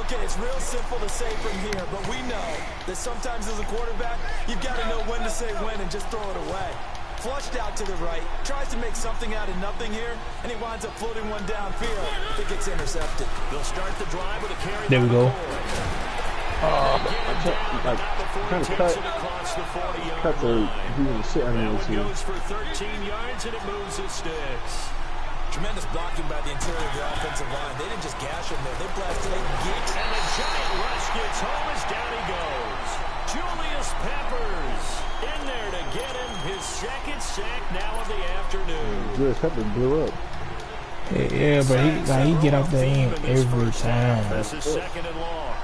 Okay, it's real simple to say from here, but we know that sometimes as a quarterback, you've got to know when to say when and just throw it away. Flushed out to the right, tries to make something out of nothing here, and he winds up floating one downfield. It gets intercepted. They'll start the drive with a carry. There we go. Trying to cut the shit out of this here. Goes for 13 yards and it moves the sticks. Tremendous blocking by the interior of the offensive line. They didn't just gash him there. They blasted a geek. And the giant rush gets home as down he goes. Julius Peppers in there to get him his 2nd sack now of the afternoon. Julius Peppers blew up. Yeah, but he get off the end every time. This is 2nd and long.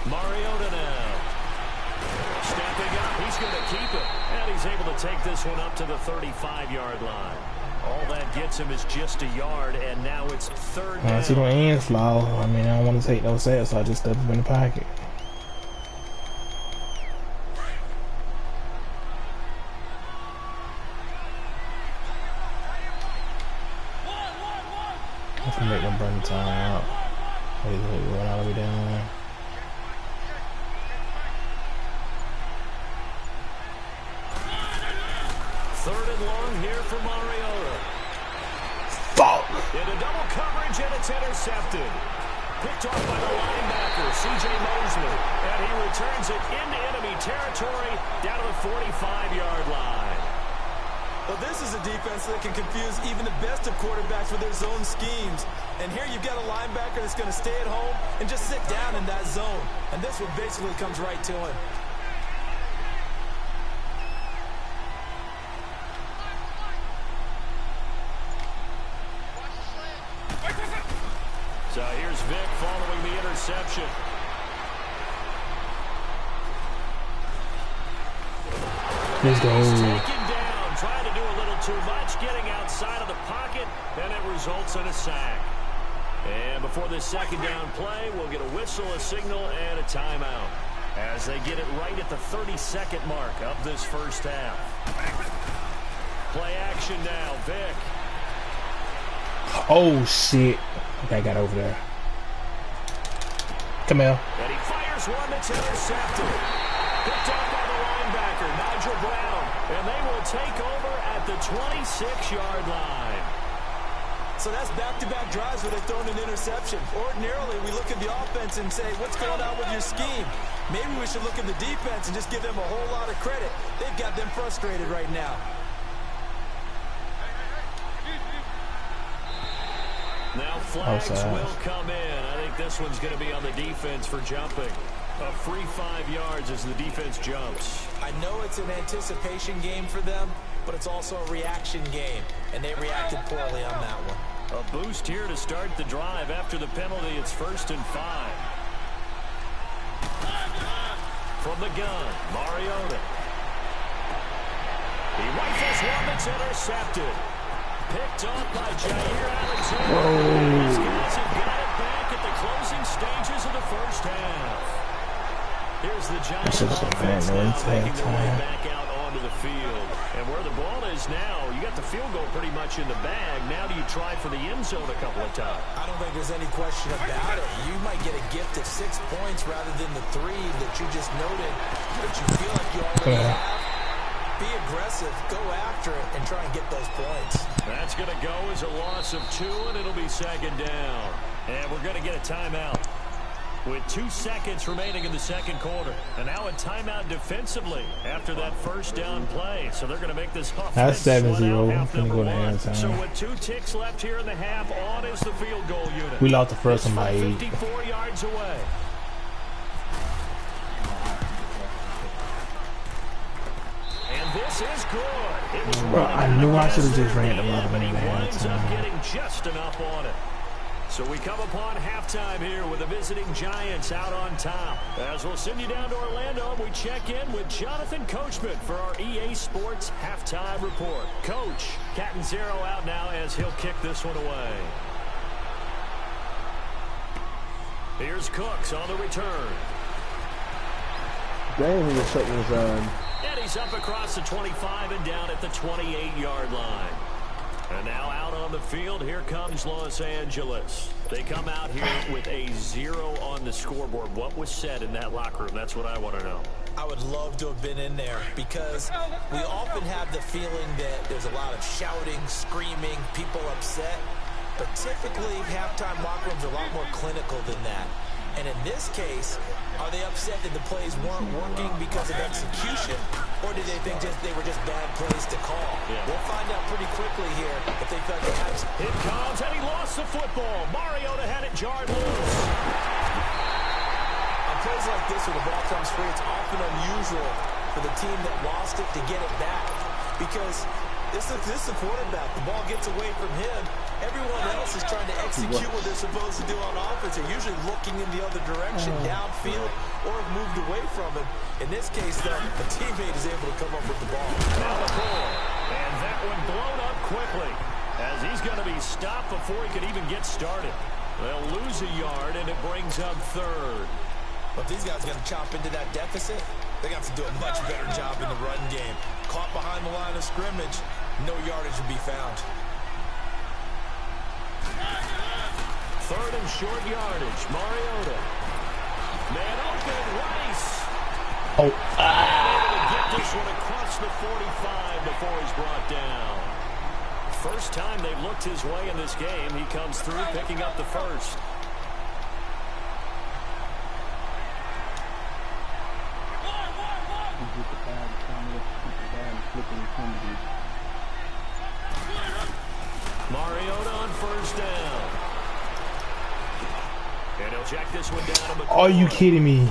Mariota now. Stepping up, he's going to keep it. And he's able to take this one up to the 35-yard line. All that gets him is just a yard, and now it's 3rd down. I see the ends flaw. I mean, I don't want to take no sacks, so I just stuff him in the pocket. I can make them burn the time out. He's going all the way down. Into double coverage, and it's intercepted. Picked off by the linebacker, C.J. Mosley. And he returns it into enemy territory down to the 45-yard line. Well, this is a defense that can confuse even the best of quarterbacks with their zone schemes. And here you've got a linebacker that's going to stay at home and just sit down in that zone. And this one basically comes right to him. So here's Vic following the interception. Let's go. Taken down, trying to do a little too much, getting outside of the pocket, and it results in a sack. And before this second down play, we'll get a whistle, a signal, and a timeout as they get it right at the 30-second mark of this first half. Play action now, Vic. Oh, shit. Okay, I got over there. Come here. And he fires one that's intercepted. Picked up by the linebacker, Nigel Brown. And they will take over at the 26-yard line. So that's back-to-back drives where they've thrown an interception. Ordinarily, we look at the offense and say, what's going on with your scheme? Maybe we should look at the defense and just give them a whole lot of credit. They've got them frustrated right now. Now flags will come in. I think this one's going to be on the defense for jumping. A free 5 yards as the defense jumps. I know it's an anticipation game for them, but it's also a reaction game, and they reacted poorly on that one. A boost here to start the drive. After the penalty, it's 1st and 5. From the gun, Mariota. He rifles one that's intercepted. Picked up by Jair Alexander. These guys have got it back at the closing stages of the first half. Here's the Giants offense now making their way back out onto the field. And where the ball is now, you got the field goal pretty much in the bag. Now do you try for the end zone a couple of times? I don't think there's any question about it. You might get a gift of 6 points rather than the 3 that you just noted, that you feel like you already have. Be aggressive, go after it, and try and get those points. That's going to go as a loss of 2, and it'll be 2nd down. And we're going to get a timeout with 2 seconds remaining in the second quarter. And now a timeout defensively after that first down play. So they're going to make this offense. That's 7-0. Half Gonna go to number 1. halftime. So with 2 ticks left here in the half, on is the field goal unit. We lost the first one by 8. 54 yards away. And this is good. It was Bro, I knew I should have just ran the other but he one. winds up getting just enough on it. So we come upon halftime here with the visiting Giants out on top. As we'll send you down to Orlando, we check in with Jonathan Coachman for our EA Sports Halftime Report. Coach, Cat and Zero out now as he'll kick this one away. Here's Cooks on the return. Dang, he just shut his And he's up across the 25 and down at the 28-yard line. And now out on the field, here comes Los Angeles. They come out here with a 0 on the scoreboard. What was said in that locker room? That's what I want to know. I would love to have been in there because we often have the feeling that there's a lot of shouting, screaming, people upset. But typically, halftime locker rooms are a lot more clinical than that. And in this case, are they upset that the plays weren't working because of execution, or did they think they were just bad plays to call? Yeah. We'll find out pretty quickly here if they felt they had. Here comes, and he lost the football. Mariota had it jarred loose. On plays like this, where the ball comes free, it's often unusual for the team that lost it to get it back because this is the quarterback. The ball gets away from him. Everyone else is trying to execute what they're supposed to do on offense. They're usually looking in the other direction, downfield, or have moved away from it. In this case, though, a teammate is able to come up with the ball. Now the pull. And that one blown up quickly as he's going to be stopped before he could even get started. They'll lose a yard, and it brings up 3rd. But these guys are going to chop into that deficit. They got to do a much better job in the run game. Caught behind the line of scrimmage, no yardage to be found. 3rd and short yardage. Mariota. Man open, Rice. Oh, Able to get this one across the 45 before he's brought down. First time they've looked his way in this game. He comes through picking up the first. Mariota on first down. And he'll check this one down to McCoy. Are you kidding me?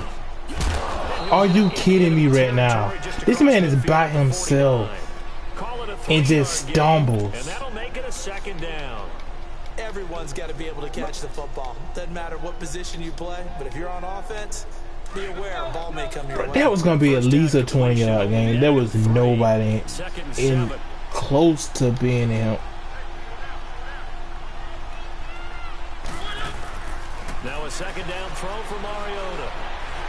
Are you kidding me right now? This man is by himself and just stumbles. And that'll make it a second down. Everyone's got to be able to catch the football. Doesn't matter what position you play, but if you're on offense, be aware a ball may come your way. That was going to be at least a 20-yard game. There was nobody in close to being him. Now a second down throw for Mariota.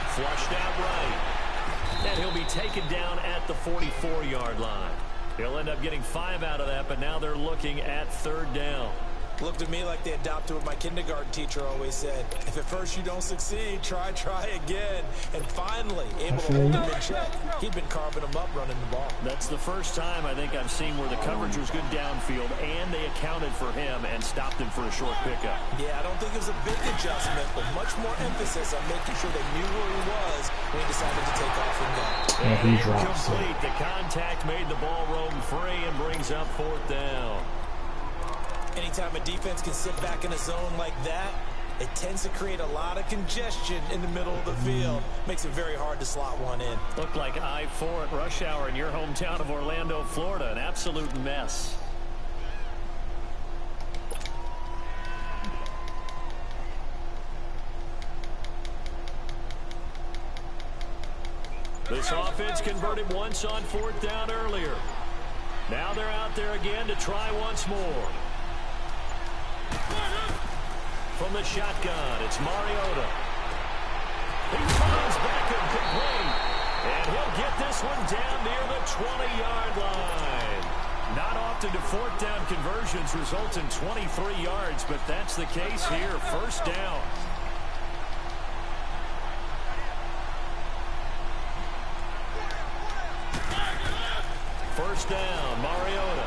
Flushed out right. And he'll be taken down at the 44-yard line. He'll end up getting 5 out of that, but now they're looking at third down. Looked to me like they adopted what my kindergarten teacher always said. If at first you don't succeed, try again. And finally, able to hold him in check. He'd been carving him up running the ball. That's the first time I think I've seen where the coverage was good downfield and they accounted for him and stopped him for a short pickup. Yeah, I don't think it was a big adjustment, but much more emphasis on making sure they knew where he was when he decided to take off and go. And he drops it. The contact made the ball roam free and brings up fourth down. Anytime a defense can sit back in a zone like that, it tends to create a lot of congestion in the middle of the field. Makes it very hard to slot one in. Looked like I-4 at rush hour in your hometown of Orlando, Florida. An absolute mess. This offense converted once on fourth down earlier. Now they're out there again to try once more. From the shotgun, it's Mariota. He finds Beckham complete. And he'll get this one down near the 20-yard line. Not often do fourth down conversions result in 23 yards, but that's the case here. First down. First down, Mariota.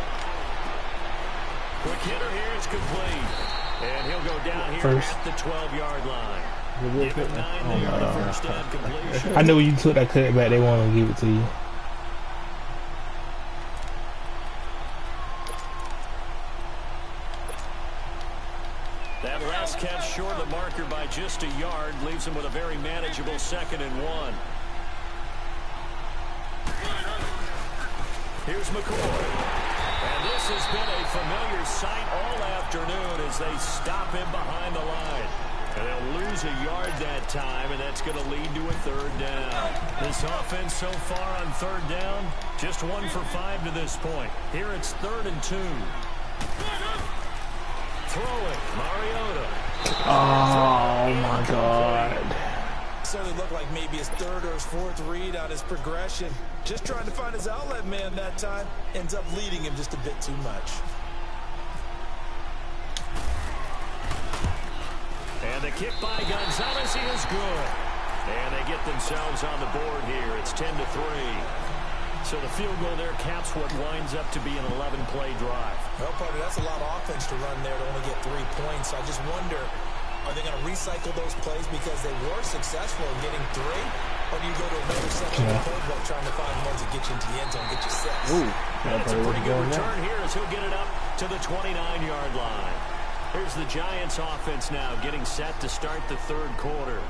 Quick hitter here is complete. And he'll go down here at the 12-yard line. Give him 9 there on the first down completion. I know when you took that cutback, they want to give it to you. That last catch short of the marker by just a yard leaves him with a very manageable 2nd and 1. Here's McCoy. And this has been a familiar sight all afternoon as they stop him behind the line. And they'll lose a yard that time, and that's going to lead to a third down. This offense so far on third down, just 1 for 5 to this point. Here it's 3rd and 2. Throw it, Mariota. Oh, my God. Certainly looked like maybe his 3rd or his 4th read on his progression. Just trying to find his outlet man that time. Ends up leading him just a bit too much. And the kick by Gonzalez is good. And they get themselves on the board here. It's 10-3. So the field goal there caps what winds up to be an 11-play drive. Well, partner, that's a lot of offense to run there to only get 3 points. I just wonder, are they going to recycle those plays because they were successful in getting 3? Or do you go to another second and third book trying to find ones that get you into the end zone, get you 6? Ooh, that's a pretty good return here as he'll get it up to the 29-yard line. Here's the Giants offense now getting set to start the third quarter.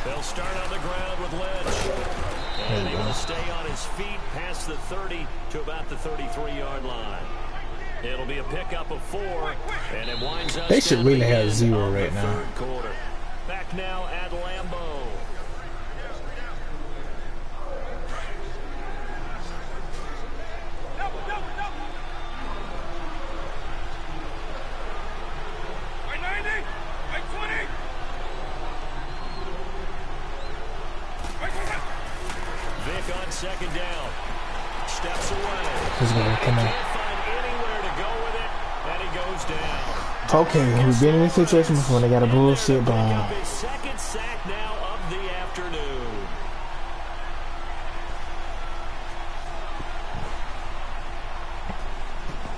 They'll start on the ground with Lynch. And he will stay on his feet past the 30 to about the 33-yard line. It'll be a pickup of 4, and it winds up. They should really have 0 right now. Third quarter. Back now at Lambeau. Vic on second down. steps away. Let's go. Come on. Can't find anywhere to go with it, and he goes down. Okay, we've been in this situation before. They got a bullshit bomb. His second sack now of the afternoon.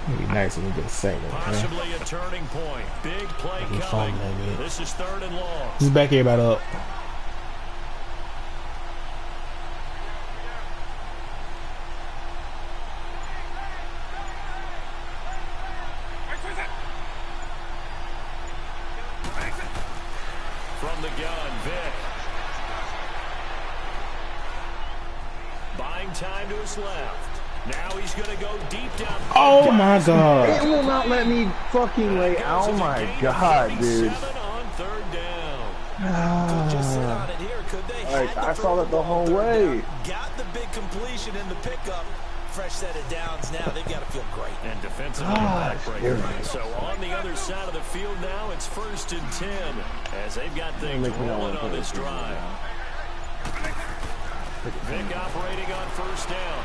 It'd be nice if we get a sack. Possibly a turning point. Big play coming. This is 3rd and long. Just back everybody up. From the gun, Vic. Buying time to his left. Now he's going to go deep down. Oh my God. It will not let me fucking lay. Oh my God, dude. On 3rd down. Could just sit on it here, could they? Like, I saw that the whole way. Got the big completion in the pickup. Fresh set of downs now. They've got to feel great. And defensively backbreaker. So on the other side of the field now, it's 1st and 10 as they've got things rolling on this drive. Vic operating on 1st down.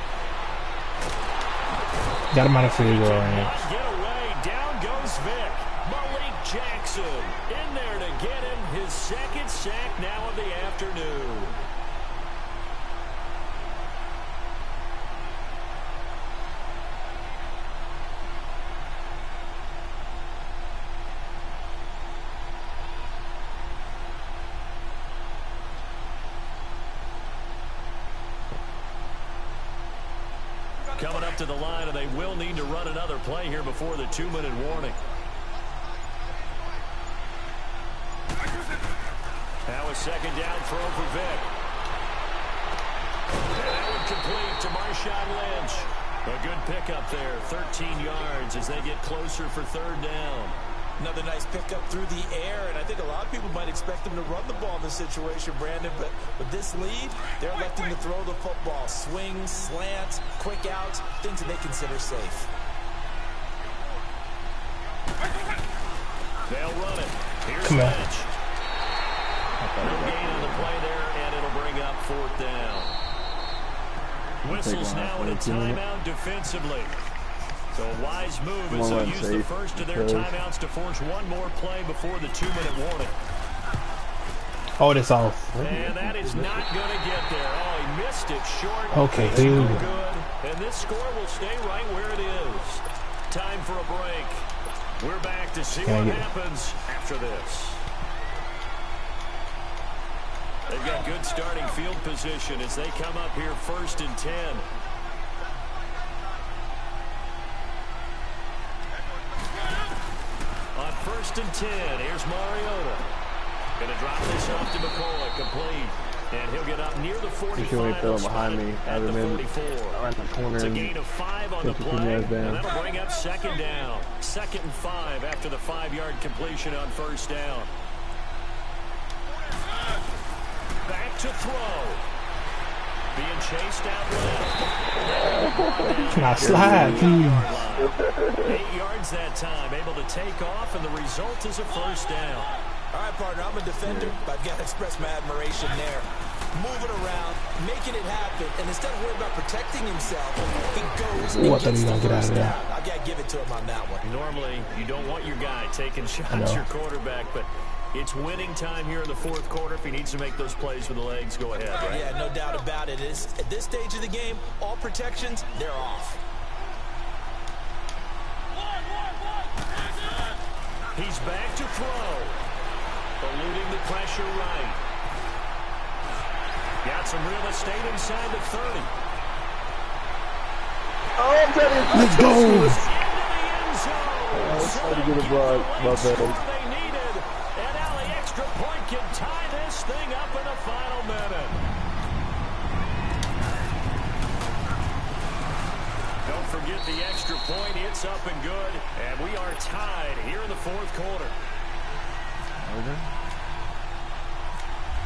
Got him out of field goal range. Get away. Down goes Vic. Malik Jackson in there to get him his 2nd sack now of the afternoon. Coming up to the line, and they will need to run another play here before the 2-minute warning. Now a 2nd down throw for Vic. And that would complete to Marshawn Lynch. A good pickup there, 13 yards as they get closer for 3rd down. Another nice pickup through the air, and I think a lot of people might expect them to run the ball in this situation, Brandon, but with this lead, they're electing to throw the football. Swings, slants, quick outs, things that they consider safe. They'll run it. Here's Lynch. No gain on the play there, and it'll bring up 4th down. Whistles now in a timeout defensively. So a wise move as they'll use the first of their timeouts to force one more play before the 2-minute warning. Oh, it's off. And that is not going to get there. Oh, he missed it short. Okay, no good. And this score will stay right where it is. Time for a break. We're back to see what happens after this. They've got good starting field position as they come up here 1st and 10. On 1st and 10, here's Mariota. Going to drop this off to McCoy, complete. And he'll get up near the 45. Throw behind me. At the 44. Around the corner. It's a gain of 5 on the play, and that'll bring up 2nd down. 2nd and 5 after the 5-yard completion on 1st down. Back to throw. Being chased out left. Now slide, please. 8 yards that time, able to take off, and the result is a 1st down. All right, partner, I'm a defender, but I've got to express my admiration there. Moving around, making it happen, and instead of worrying about protecting himself, he goes and gets the first down. I've got to give it to him on that one. Normally, you don't want your guy taking shots, your quarterback, but it's winning time here in the 4th quarter. If he needs to make those plays with the legs, go ahead, right? Yeah, no doubt about it. At this stage of the game, all protections, they're off. He's back to throw. Eluding the pressure right. Got some real estate inside the 30. Oh, I'm telling you. Let's go. Into the end zone. Let's try to get a block. My bad. They needed. And now the extra point can tie this thing up in the final minute. Don't forget the extra point. It's up and good. And we are tied here in the 4th quarter.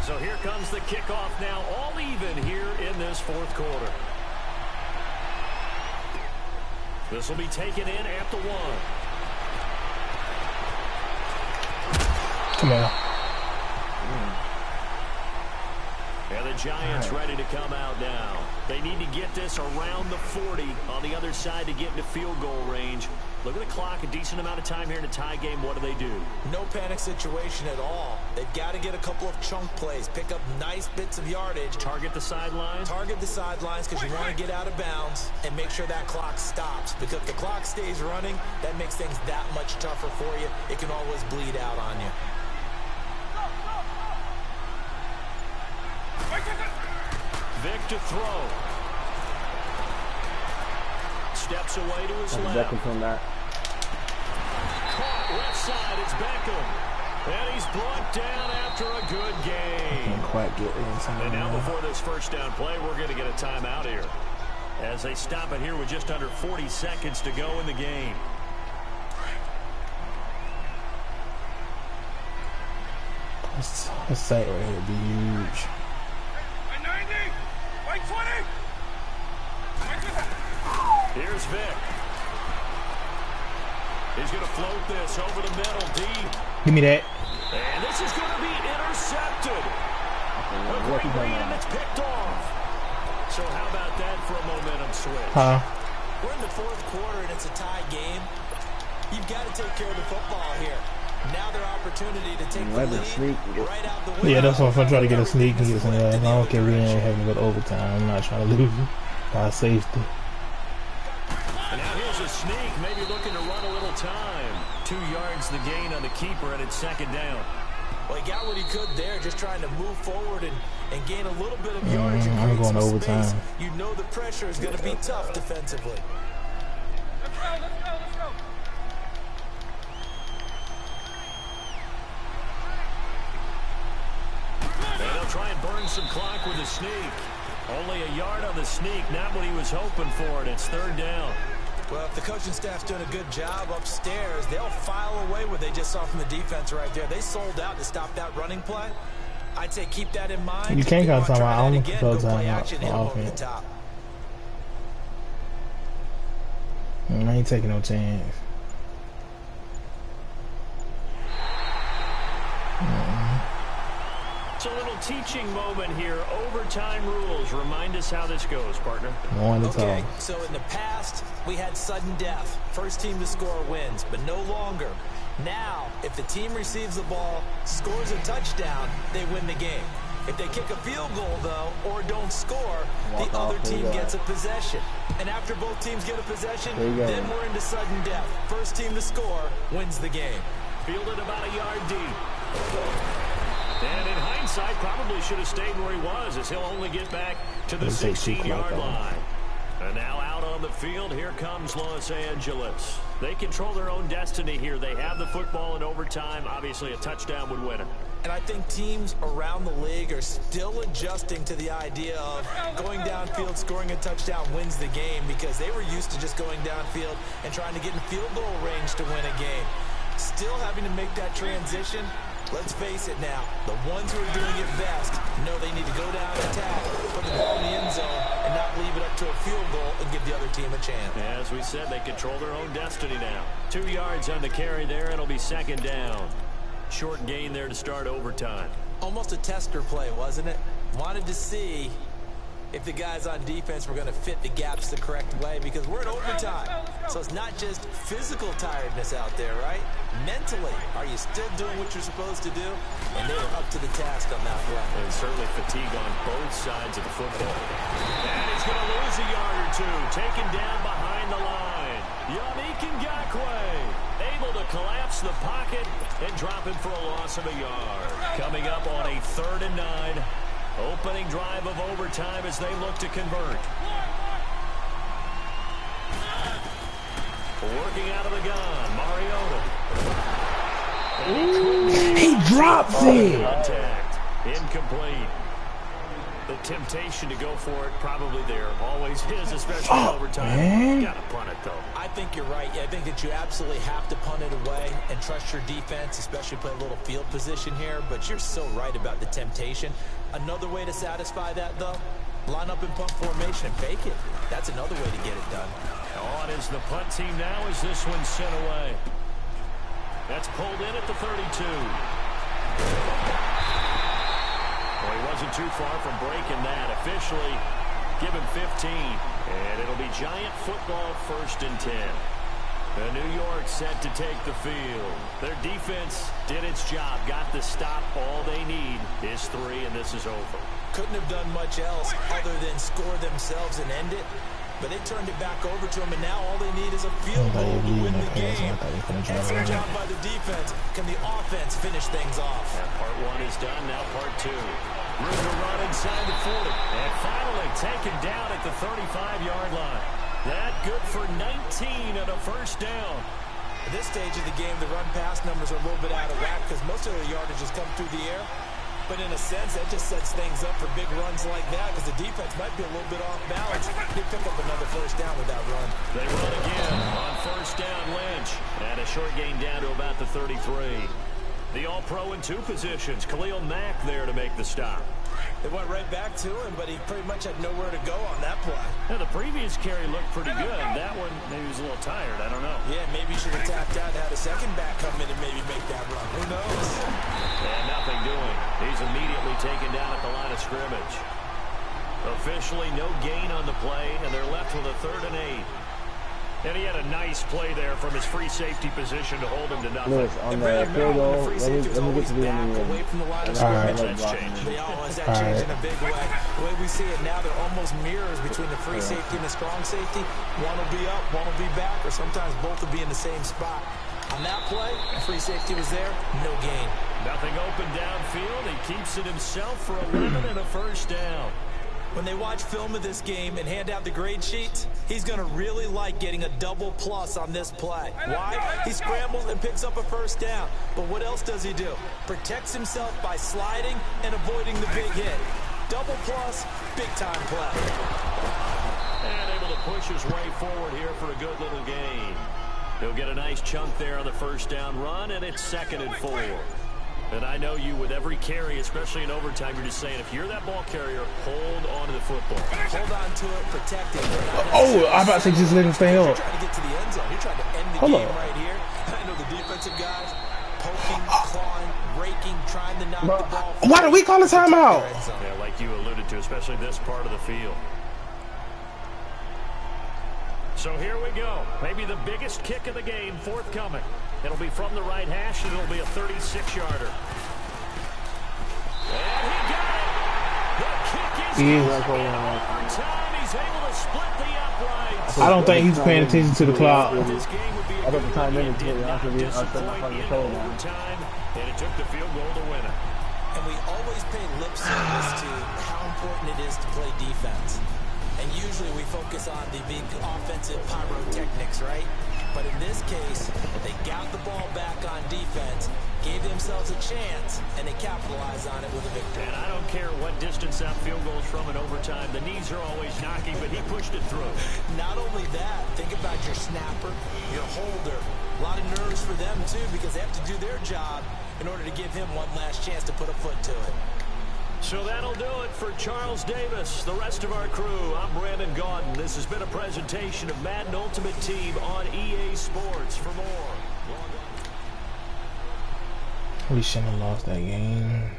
So here comes the kickoff now, all even here in this 4th quarter. This will be taken in at the 1. Come on. And the Giants ready to come out now. They need to get this around the 40 on the other side to get into field goal range. Look at the clock, a decent amount of time here in a tie game. What do? No panic situation at all. They've got to get a couple of chunk plays, pick up nice bits of yardage. Target the sidelines? Target the sidelines because you want to get out of bounds and make sure that clock stops. Because if the clock stays running, that makes things that much tougher for you. It can always bleed out on you. Vic to throw. Steps away to his left. From that. Caught left side, it's Beckham. And he's brought down after a good game. Can't quite get inside. And now before this first down play, we're going to get a timeout here. As they stop it here with just under 40 seconds to go in the game. This sight right here would be huge. 90, 20. Here's Vic. He's going to float this over the middle, deep. Give me that. And this is going to be intercepted. A great read, and it's picked off. So how about that for a momentum switch? We're in the fourth quarter, and it's a tie game. You've got to take care of the football here. Now their opportunity to take the lead right out the window. Yeah, that's why if I try to get a sneak and get some I don't care, we ain't having to go to overtime. I'm not trying to lose by safety. And now here's a sneak, maybe looking to run a little time. 2 yards the gain on the keeper, and it's second down. Well, he got what he could there, just trying to move forward and gain a little bit of yardage. I'm going to overtime. You know the pressure is going to be tough defensively. Let's go. And they'll try and burn some clock with a sneak. Only a yard on the sneak, not what he was hoping for, and it's third down. Well, if the coaching staff's doing a good job upstairs, they'll file away what they just saw from the defense right there. They sold out to stop that running play. I'd say keep that in mind. You can't go time out. I don't go play time action, hit him over the top. I ain't taking no chance. It's a little teaching moment here. Overtime rules. Remind us how this goes, partner. Okay, so in the past, we had sudden death. First team to score wins, but no longer. Now, if the team receives the ball, scores a touchdown, they win the game. If they kick a field goal, though, or don't score, the other team gets a possession. And after both teams get a possession, then we're into sudden death. First team to score wins the game. Fielded about a yard deep. And in hindsight, probably should have stayed where he was, as he'll only get back to the 16-yard line. And now out on the field, here comes Los Angeles. They control their own destiny here. They have the football in overtime. Obviously, a touchdown would win it. And I think teams around the league are still adjusting to the idea of going downfield, scoring a touchdown wins the game, because they were used to just going downfield and trying to get in field goal range to win a game. Still having to make that transition. Let's face it now, the ones who are doing it best know they need to go down and attack, put the ball in the end zone, and not leave it up to a field goal and give the other team a chance. As we said, they control their own destiny now. 2 yards on the carry there, and it'll be second down. Short gain there to start overtime. Almost a tester play, wasn't it? Wanted to see if the guys on defense were going to fit the gaps the correct way, because we're in overtime. So it's not just physical tiredness out there, right? Mentally, are you still doing what you're supposed to do? And they were up to the task on that play. And certainly fatigue on both sides of the football. And he's going to lose a yard or two. Taken down behind the line. Yannick Ngakoue able to collapse the pocket and drop him for a loss of a yard. Coming up on a 3rd and 9. Opening drive of overtime as they look to convert. Working out of the gun, Mariota. He drops it. Contact. Incomplete. The temptation to go for it probably there. Always is, especially in overtime. Man. You gotta punt it, though. I think you're right. I think that you absolutely have to punt it away and trust your defense, especially play a little field position here. But you're so right about the temptation. Another way to satisfy that, though, line up in punt formation and fake it. That's another way to get it done. On is the punt team now as this one's sent away. That's pulled in at the 32. Well, he wasn't too far from breaking that. Officially, give him 15. And it'll be Giant football 1st and 10. New York set to take the field. Their defense did its job, got the stop. All they need is 3, and this is over. Couldn't have done much else other than score themselves and end it. But they turned it back over to him, and now all they need is a field goal to win the game. Excellent job by the defense. Can the offense finish things off? And part 1 is done, now part 2. Room to run inside the 40. And finally taken down at the 35-yard line. That good for 19 and a 1st down. At this stage of the game, the run-pass numbers are a little bit out of whack because most of the yardage has come through the air. But in a sense, that just sets things up for big runs like that because the defense might be a little bit off balance. They pick up another 1st down with that run. They run again on 1st down, Lynch. And a short gain down to about the 33. The All-Pro in 2 positions. Khalil Mack there to make the stop. They went right back to him, but he pretty much had nowhere to go on that play. Now, the previous carry looked pretty good. That one, maybe he was a little tired. I don't know. Yeah, maybe he should have tapped out and had a second back come in and maybe make that run. Who knows? And nothing doing. He's immediately taken down at the line of scrimmage. Officially no gain on the play, and they're left with a 3rd and 8. And he had a nice play there from his free safety position to hold him to nothing. Lewis, on the field goal, let me get to the end of away from the line of That's scrimmage. changed. They always that change in a big way. The way we see it now, they're almost mirrors between the free safety and the strong safety. One will be up, one will be back, or sometimes both will be in the same spot. On that play, free safety was there, no gain. Nothing open downfield. He keeps it himself for 11 and a 1st down. When they watch film of this game and hand out the grade sheets, he's going to really like getting a double plus on this play. Why? He scrambles and picks up a 1st down. But what else does he do? Protects himself by sliding and avoiding the big hit. Double plus, big-time play. And able to push his way forward here for a good little gain. He'll get a nice chunk there on the 1st down run, and it's 2nd and 4. And I know you, with every carry, especially in overtime, you're just saying, if you're that ball carrier, hold on to the football. Hold on to it, protect it. Oh, I'm about to say just let him stay up. You're trying to get to the end zone. You're trying to end the game right here. I know the defensive guys poking, clawing, raking, trying to knock the ball. Why do we call a timeout? Yeah, like you alluded to, especially this part of the field. So here we go. Maybe the biggest kick of the game forthcoming. It'll be from the right hash, and it'll be a 36-yarder. And he got it. The kick is in. Overtime, he's able to split the uprights. I don't think he's paying attention to the clock. This game would be a good one. Did not disappoint in overtime, and it took the field goal to win it. And we always pay lip service to how important it is to play defense. And usually we focus on the big offensive pyrotechnics, right? But in this case, they got the ball back on defense, gave themselves a chance, and they capitalized on it with a victory. And I don't care what distance that field goal is from in overtime. The knees are always knocking, but he pushed it through. Not only that, think about your snapper, your holder. A lot of nerves for them, too, because they have to do their job in order to give him one last chance to put a foot to it. So that'll do it for Charles Davis, the rest of our crew. I'm Brandon Gaudin. This has been a presentation of Madden Ultimate Team on EA Sports. For more, We shouldn't have lost that game.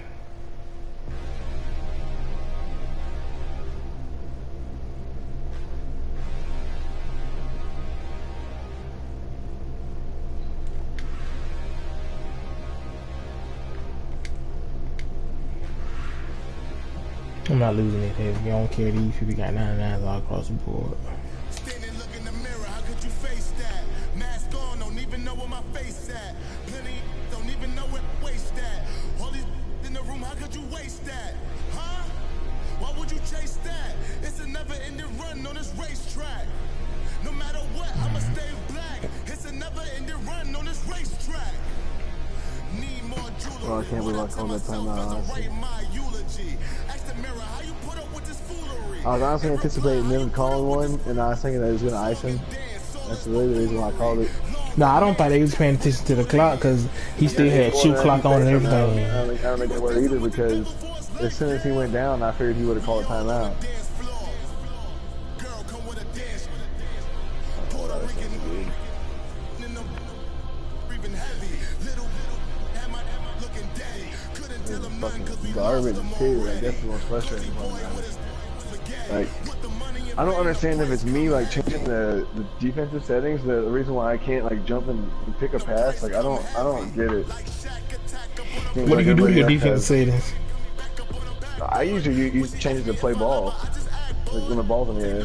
I'm not losing it. If you don't care, these people got 99s all across the board. Stand and look in the mirror, how could you face that? Mask on, don't even know where my face at. Plenty don't even know where waste at. All these in the room, how could you waste that? Huh? Why would you chase that? It's a never-ending run on this racetrack. No matter what, I'ma stay black. It's a never-ending run on this racetrack. Need more jewelry. Oh, I can't believe I called that timeout, honestly. I was honestly anticipating them calling one, and I was thinking that it was going to ice him. That's really the reason why I called it. No, I don't think they was paying attention to the clock because he still had shoot clock on and everything. I don't think they were either because as soon as he went down, I figured he would have called a timeout. fucking garbage too. Like that's the most frustrating part about it. Like I don't understand if it's me like changing the defensive settings. The reason why I can't like jump and pick a pass. Like I don't get it. Seems What like do you do to everybody your else defensive has. settings? I usually use change it to play ball. Like when the ball's in the air.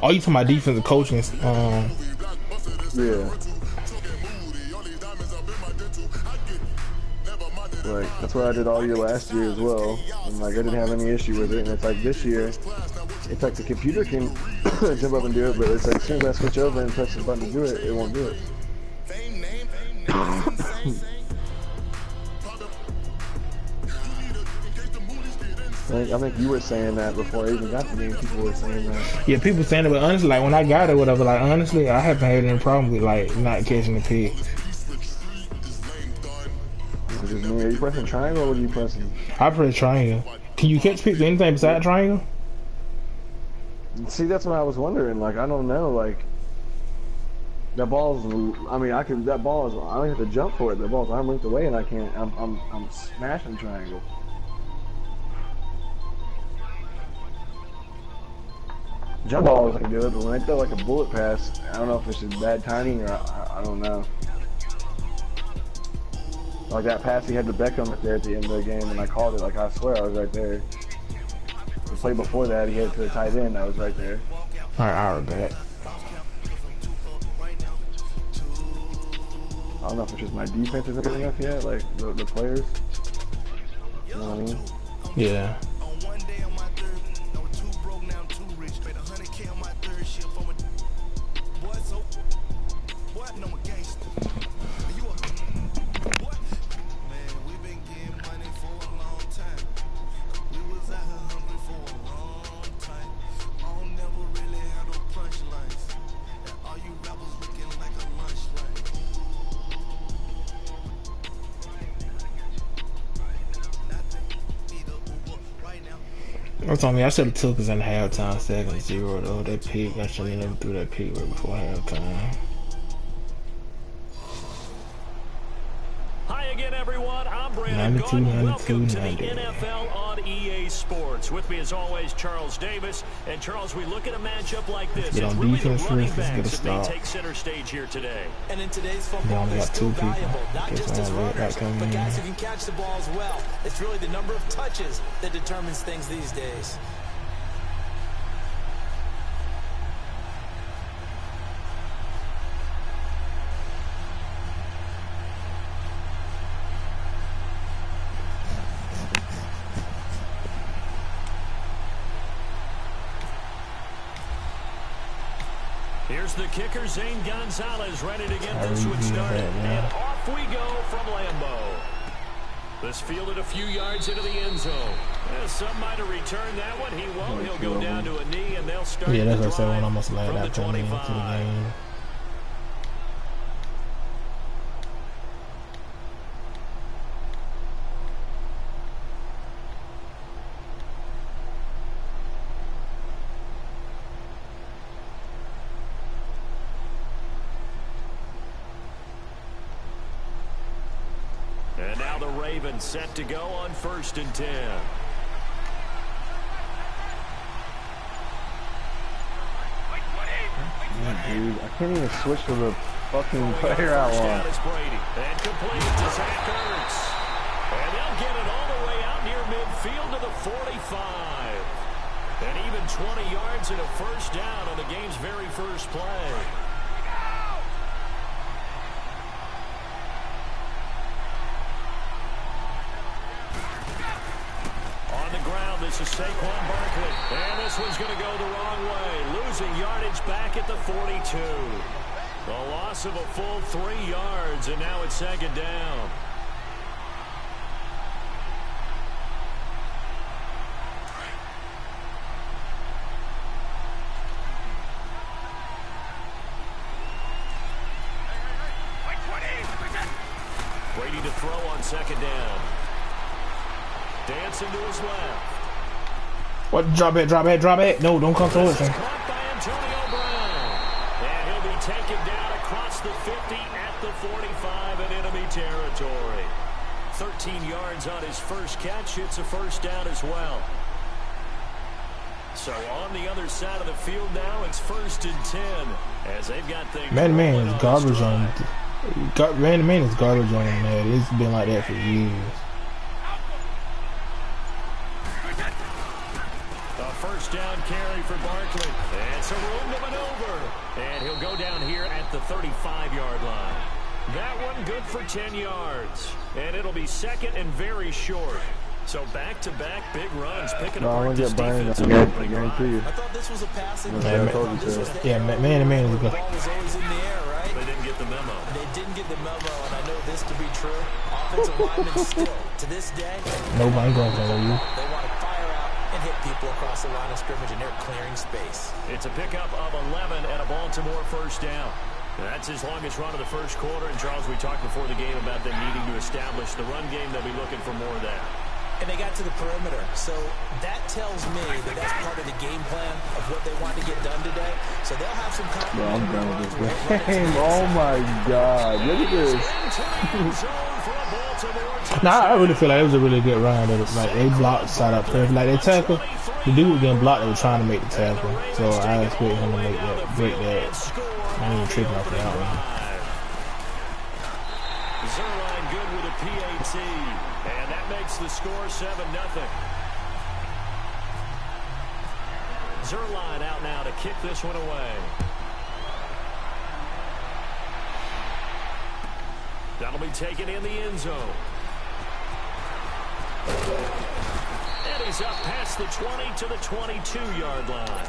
Oh, you talking about defensive coaching? Yeah. Like that's what I did all year last year as well, and like I didn't have any issue with it. And it's like this year, it's like the computer can jump up and do it, but it's like as soon as I switch over and press the button to do it, it won't do it. I think you were saying that before I even got the game. People were saying that. Yeah, people saying it, but honestly, like when I got it, whatever. Like honestly, I haven't had any problem with like not catching the pick. Are you pressing triangle or what are you pressing? I press triangle. Can you catch picks with anything besides triangle? See, that's what I was wondering. Like, I don't know. Like, that ball's. I mean, I can. That ball is. I don't have to jump for it. The ball's arm length away, and I can't. I'm smashing triangle. Jump balls I can do it, but when they throw like a bullet pass, I don't know if it's just bad timing or I don't know. Like that pass he had to Beckham right there at the end of the game, and I called it. Like I swear I was right there. The play before that, he hit it to the tight end. I was right there. All right, I'll bet. I don't know if it's just my defense isn't good enough yet, like the players. You know what I mean? Yeah. I'm telling you, I should have took us in halftime 7-0 though. That pick, I should have never threw that pick right before halftime. Hi again, everyone. I'm Brandon 92, Gordon. 92, Welcome to the 90. NFL on EA Sports. With me, as always, Charles Davis. And Charles, we look at a matchup like this. Get It's on really defense the running first, let's get a backs that may stop. take center stage here today. And in today's They football, only they're got still 2 people. valuable, not Guess just as I'll let that runners, come but in. guys who can catch the ball as well. It's really the number of touches that determines things these days. Here's the kicker, Zane Gonzalez, ready to get this one started. And off we go from Lambeau. This fielded a few yards into the end zone. Some might have returned that one. He won't. He'll go down to a knee, and they'll start. Yeah, that's the what I said when I drive almost let from that the come into the 25. game. And now the Ravens set to go on 1st and 10. Dude, I can't even switch to the fucking player I want. Is Brady. And completed to Zach Ertz. And they'll get it all the way out near midfield to the 45. And even 20 yards and a first down on the game's very first play. On the ground, this is Saquon Barkley. And this one's going to go the wrong way. Losing yardage back at the 42. A loss of a full 3 yards, and now it's 2nd down. Brady to throw on 2nd down. Dancing to his left. What? Drop it, drop it, drop it. No, don't come towards This him. is caught by Antonio Brown. And he'll be taken down across the 50 at the 45 in enemy territory. 13 yards on his first catch. It's a first down as well. So on the other side of the field now, it's 1st and 10 as they've got things. Man is garbage on. Man is garbage on that. It's been like that for years. A first down carry for Barkley. And some room to maneuver. And he'll go down here at the 35-yard line. That one good for 10 yards. And it'll be 2nd and very short. So back-to-back big runs, picking apart this defense. I guarantee you. I thought this was a passing game. Man to man is good. The ball was always in the air, right? They didn't get the memo. They didn't get the memo, and I know this to be true. Offensive linemen still, to this day, Nobody going for you. they want to fire out and hit people across the line of scrimmage, and they're clearing space. It's a pickup of 11 and a Baltimore first down. That's his longest run of the first quarter. And, Charles, we talked before the game about them needing to establish the run game. They'll be looking for more of that. And they got to the perimeter. So that tells me that that's part of the game plan of what they want to get done today. So they'll have some I'm done with this game. Oh my God. Look at this. Nah, I really feel like it was a really good run. Like, they blocked side up perfect. Like, they tackle. The dude was getting blocked. They were trying to make the tackle. So I expect him to make that, break that. I ain't even tripping off of that one. Zerline good with a PAT. And that makes the score 7-0. Zerline out now to kick this one away. That'll be taken in the end zone. And he's up past the 20 to the 22-yard line.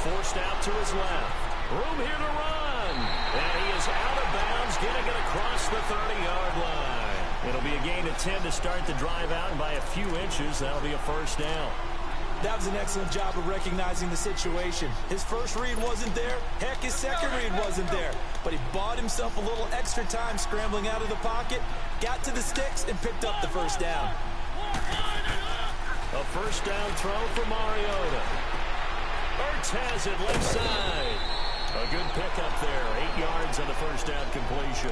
Forced out to his left. Room here to run. And he is out of bounds, getting it across the 30-yard line. It'll be a gain of 10 to start the drive out, and by a few inches, that'll be a first down. That was an excellent job of recognizing the situation. His first read wasn't there. Heck, his second read wasn't there. But he bought himself a little extra time scrambling out of the pocket, got to the sticks, and picked up the first down. A first down throw for Mariota. Ertz has it left side. A good pickup there. 8 yards on the first down completion.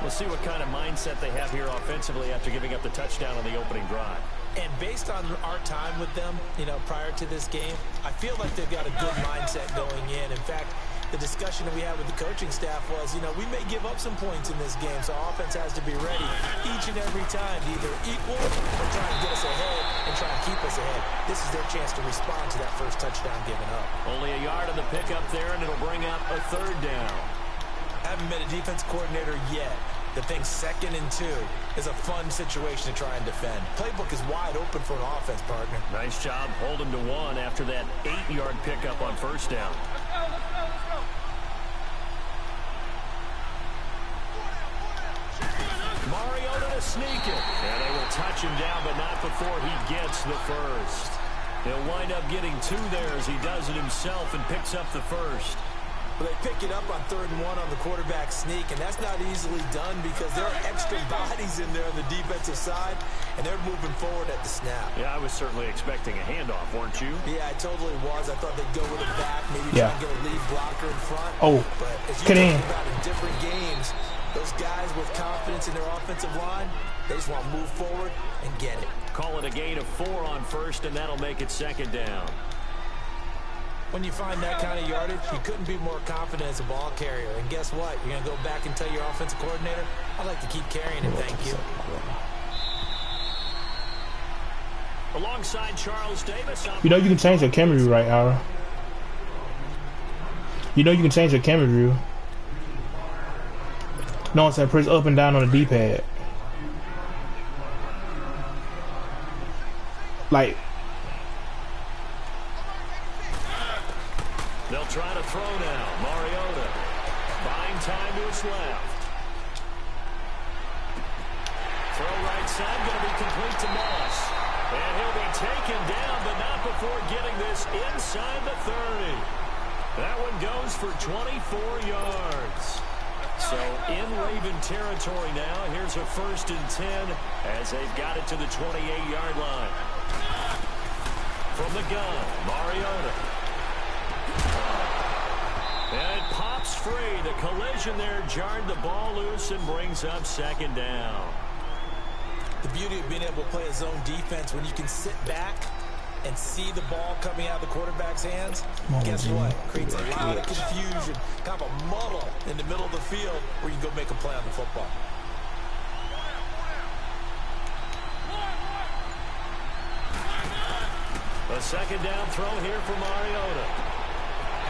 We'll see what kind of mindset they have here offensively after giving up the touchdown on the opening drive. And based on our time with them, prior to this game, I feel like they've got a good mindset going in. In fact, the discussion that we had with the coaching staff was, we may give up some points in this game, so offense has to be ready each and every time to either equal or try and get us ahead and try and keep us ahead. This is their chance to respond to that first touchdown given up. Only a yard on the pickup there, and it'll bring up a third down. I haven't met a defense coordinator yet that thinks 2nd and 2 is a fun situation to try and defend. Playbook is wide open for an offense, partner. Nice job holding to 1 after that 8-yard pickup on first down. Mariota to sneak it. And they will touch him down, but not before he gets the first. He'll wind up getting 2 there as he does it himself and picks up the first. Well, they pick it up on 3rd and 1 on the quarterback sneak, and that's not easily done because there are extra bodies in there on the defensive side, and they're moving forward at the snap. Yeah, I was certainly expecting a handoff, weren't you? Yeah, I totally was. I thought they'd go with it back, maybe try and get a lead blocker in front. But as you talked about in different games, those guys with confidence in their offensive line, they just want to move forward and get it. Call it a gain of 4 on first, and that'll make it 2nd down. When you find that kind of yardage, you couldn't be more confident as a ball carrier. And guess what? You're going to go back and tell your offensive coordinator, I'd like to keep carrying it, thank you. Alongside Charles Davis. You can change your camera view, right, Ara? You can change your camera view. No, I'm saying press up and down on the D-pad. Like... They'll try to throw now. Mariota buying time to his left. Throw right side, going to be complete to Moss. And he'll be taken down, but not before getting this inside the 30. That one goes for 24 yards. So in Raven territory now, here's a 1st and 10 as they've got it to the 28-yard line. From the gun, Mariota. And it pops free. The collision there jarred the ball loose and brings up 2nd down. The beauty of being able to play a zone defense when you can sit back and see the ball coming out of the quarterback's hands, guess what? Creates a lot of confusion, kind of a muddle in the middle of the field where you can go make a play on the football. A 2nd down throw here for Mariota.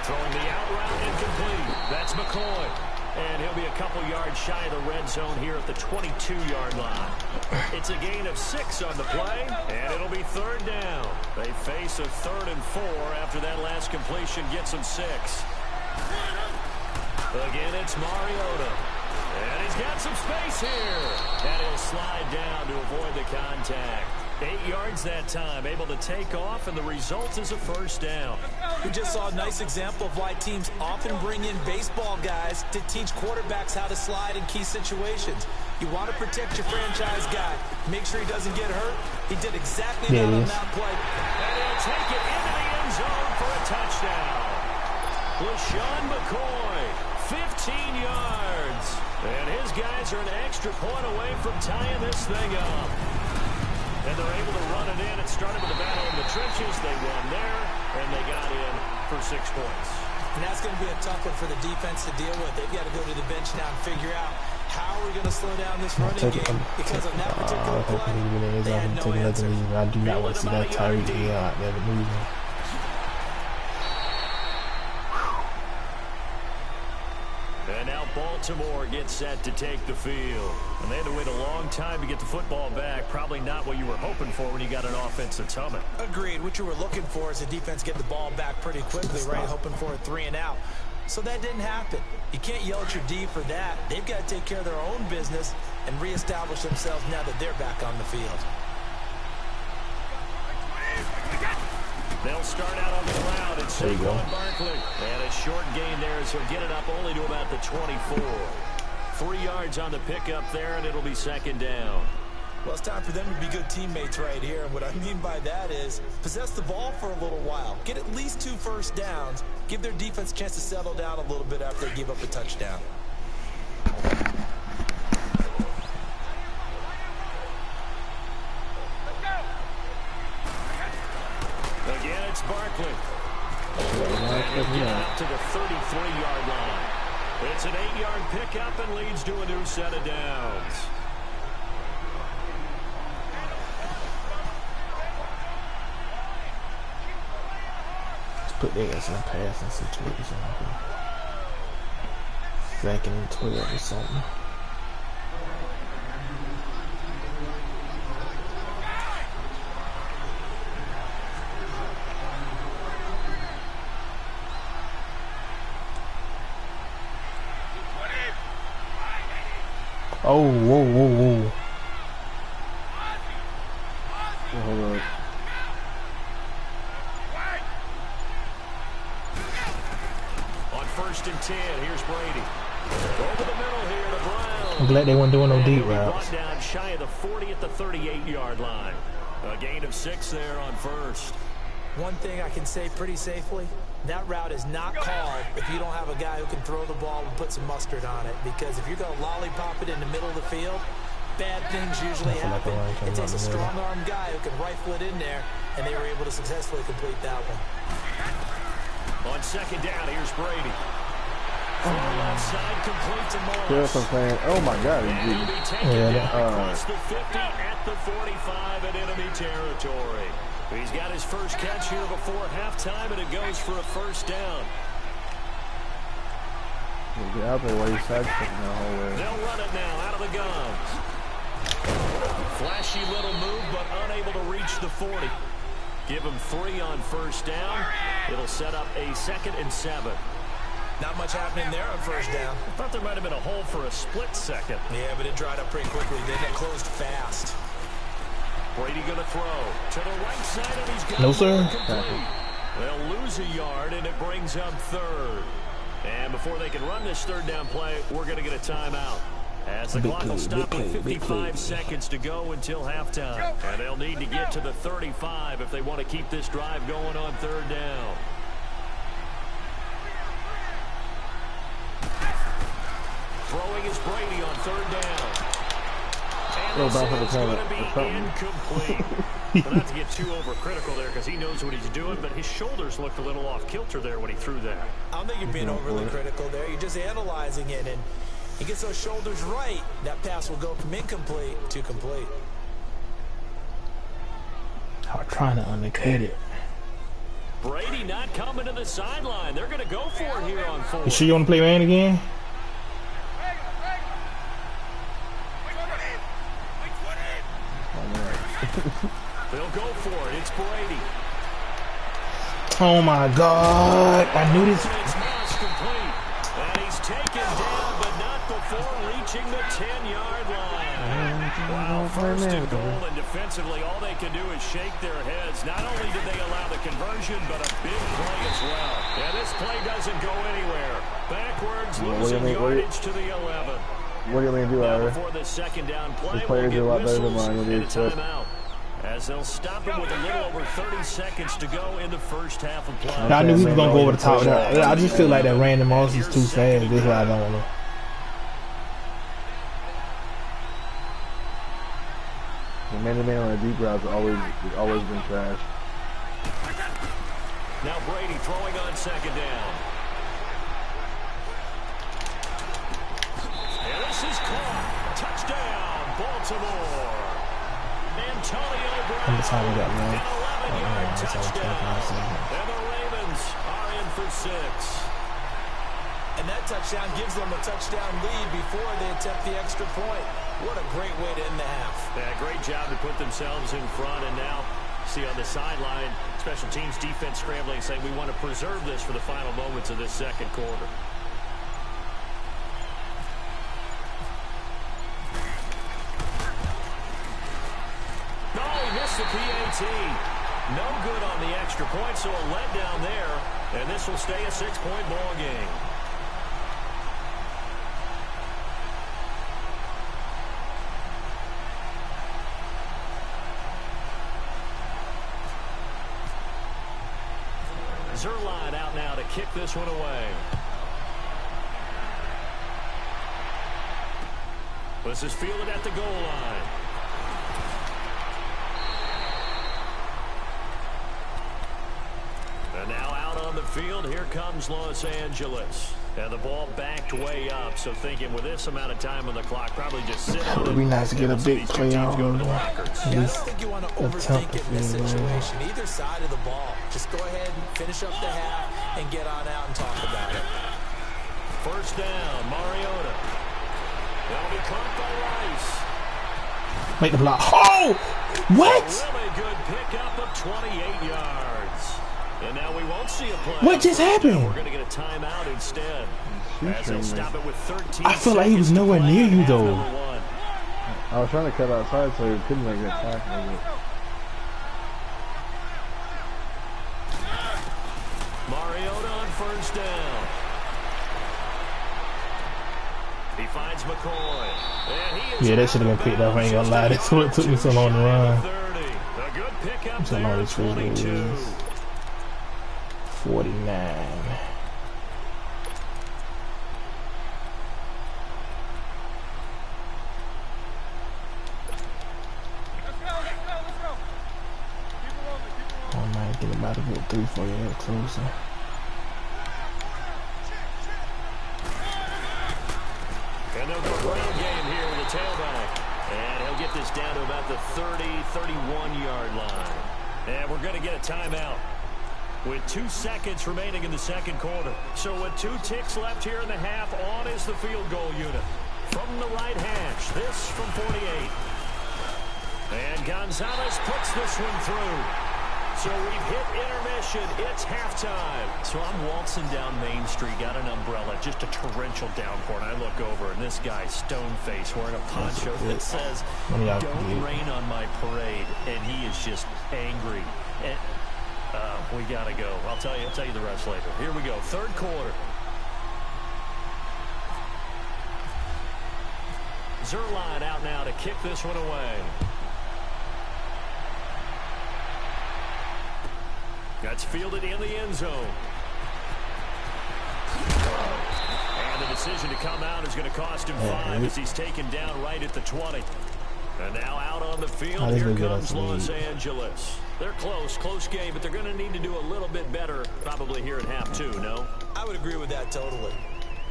Throwing the out route incomplete. That's McCoy. And he'll be a couple yards shy of the red zone here at the 22-yard line. It's a gain of 6 on the play, and it'll be 3rd down. They face a 3rd and 4 after that last completion gets them 6. Again, it's Mariota. And he's got some space here. And he'll slide down to avoid the contact. 8 yards that time, able to take off, and the result is a 1st down. We just saw a nice example of why teams often bring in baseball guys to teach quarterbacks how to slide in key situations. You want to protect your franchise guy. Make sure he doesn't get hurt. He did exactly that on that play. And he'll take it into the end zone for a touchdown. LeSean McCoy, 15 yards. And his guys are an extra point away from tying this thing up. And they're able to run it in. It started with a battle in the trenches. They won there, and they got in for 6 points. And that's going to be a tough one for the defense to deal with. They've got to go to the bench now and figure out how are we going to slow down this running game. Because on that particular play, they had no answer. I do not want to see that Tyreek Hill out there moving. And now Baltimore gets set to take the field. And they had to wait a long time to get the football back. Probably not what you were hoping for when you got an offense that's humming. Agreed. What you were looking for is the defense get the ball back pretty quickly, right? Hoping for a 3 and out. So that didn't happen. You can't yell at your D for that. They've got to take care of their own business and reestablish themselves now that they're back on the field. They'll start out on the ground. It's Saquon Barkley. And a short gain there as he'll get it up only to about the 24. 3 yards on the pickup there, and it'll be 2nd down. Well, it's time for them to be good teammates right here. And what I mean by that is possess the ball for a little while. Get at least 2 first downs. Give their defense a chance to settle down a little bit after they give up a touchdown. Again, it's Barkley. Out to the 33-yard line. It's an 8-yard pickup and leads to a new set of downs. Put their ass in a passing situation. 2nd and 12 or something. Oh, whoa, whoa, whoa. Hold on. On 1st and 10, here's Brady. Over the middle here to Brown. I'm glad they weren't doing no deep Brought routes. down shy of the 40 at the 38-yard line. A gain of 6 there on 1st. One thing I can say pretty safely, that route is not called if you don't have a guy who can throw the ball and put some mustard on it. Because if you're going to lollipop it in the middle of the field, bad things usually happen. It takes a strong-armed guy who can rifle it in there, and they were able to successfully complete that one. On 2nd down, here's Brady. Far left side, complete to Morris. Yes, I'm saying, oh my God. And he'll be taken down across the 50 at the 45 in enemy territory. He's got his first catch here before halftime, and it goes for a 1st down. Get out there while you're sidestepping that whole way. They'll run it now out of the guns. Flashy little move, but unable to reach the 40. Give him 3 on 1st down. It'll set up a 2nd and 7. Not much happening there on 1st down. I thought there might have been a hole for a split second. Yeah, but it dried up pretty quickly. Then it closed fast. Brady going to throw to the right side, and he's got no, sir. They'll lose a yard, and it brings up third. And before they can run this third down play, we're going to get a timeout. As the clock will stop with 55 seconds to go until halftime. And they'll need to get to the 35 if they want to keep this drive going on third down. Throwing is Brady on third down. And this is going to be incomplete. But not to get too overcritical there because he knows what he's doing, but his shoulders looked a little off kilter there when he threw that. I don't think you're being overly critical there. You're just analyzing it, and he gets those shoulders right. That pass will go from incomplete to complete. I'm trying to undercut it. Brady not coming to the sideline. They're going to go for it here on fourth. You sure you want to play man again? They'll go for it. It's Brady. Oh my God! I knew this. It's complete. And he's taken down, but not before reaching the 10-yard line. Wow, first and goal, and defensively, all they can do is shake their heads. Not only did they allow the conversion, but a big play as well. Yeah, this play doesn't go anywhere. Backwards, losing yardage to the 11. What do you mean do, Ira? Before the second down play, These players are a lot better than mine. What do you expect? As they'll stop him with a little over 30 seconds to go in the first half of play. I knew he was gonna go over the top. I just feel like that Randy Moss is too fast. This is why I don't know. The man-to-man on the deep routes has always been trash. Now Brady throwing on second down. And this is caught. Touchdown, Baltimore. Antonio Brown. That's how we got one. An 11-yard touchdown. And the Ravens are in for 6. And that touchdown gives them a touchdown lead before they attempt the extra point. What a great way to end the half. Yeah, great job to put themselves in front. And now, see on the sideline, special teams defense scrambling, saying we want to preserve this for the final moments of this second quarter. No, he missed the PAT. No good on the extra point, so a letdown there. And this will stay a 6-point ball game. Zerline out now to kick this one away. This is fielded at the goal line. And now out on the field, here comes Los Angeles. And the ball backed way up, so thinking with this amount of time on the clock, probably just sit on it. It would be nice to get a big play out. I don't think you want to overthink it in this situation. Either side of the ball. Just go ahead and finish up the half and get on out and talk about it. First down, Mariota. That'll be caught by Rice. Make the block. Oh! What? A really good pickup of 28 yards. And now we won't see a play. What just happened? We're going to get a timeout instead. As they'll stop it with 13 I feel like he was nowhere near you, though. I was trying to cut outside so he couldn't make that tackle. Mariota on first down. He finds McCoy. And he is Yeah, that should have been picked up. I ain't gonna lie. That's what took me so long to run. 30. A good pickup So long there, this field goal 22. is 49. I might think about to get 3-4 yards closer. And they'll go ground game here with the tailback. And he'll get this down to about the 30, 31-yard line. And we're going to get a timeout with 2 seconds remaining in the second quarter. So with 2 ticks left here in the half, on is the field goal unit. From the right hash, this from 48. And Gonzalez puts this one through. So we've hit intermission. It's halftime. So I'm waltzing down Main Street, got an umbrella, just a torrential downpour, and I look over, and this guy, stone-faced, wearing a poncho that says, "Don't rain on my parade," and he is just angry. And we got to go. I'll tell you the rest later. Here we go, third quarter. Zerline out now to kick this one away. That's fielded in the end zone. And the decision to come out is going to cost him 5 as he's taken down right at the 20. And now out on the field, here comes Los Angeles. They're close game, but they're going to need to do a little bit better probably here at half 2, no? I would agree with that totally.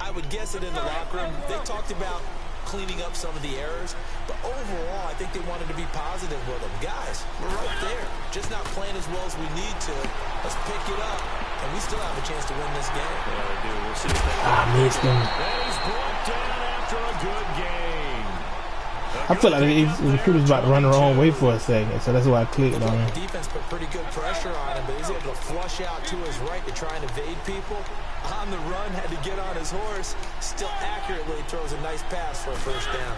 I would guess it in the locker room. They talked about cleaning up some of the errors, but overall, I think they wanted to be positive with them. Guys, we're right there. Just not playing as well as we need to. Let's pick it up, and we still have a chance to win this game. Yeah, we do. We'll see if they missed him. And he's brought down after a good game. I feel like the recruiter's about to run the wrong way for a second, so that's why I clicked on him. The defense put pretty good pressure on him, but he's able to flush out to his right to try and evade people. On the run, had to get on his horse. Still accurately throws a nice pass for a first down.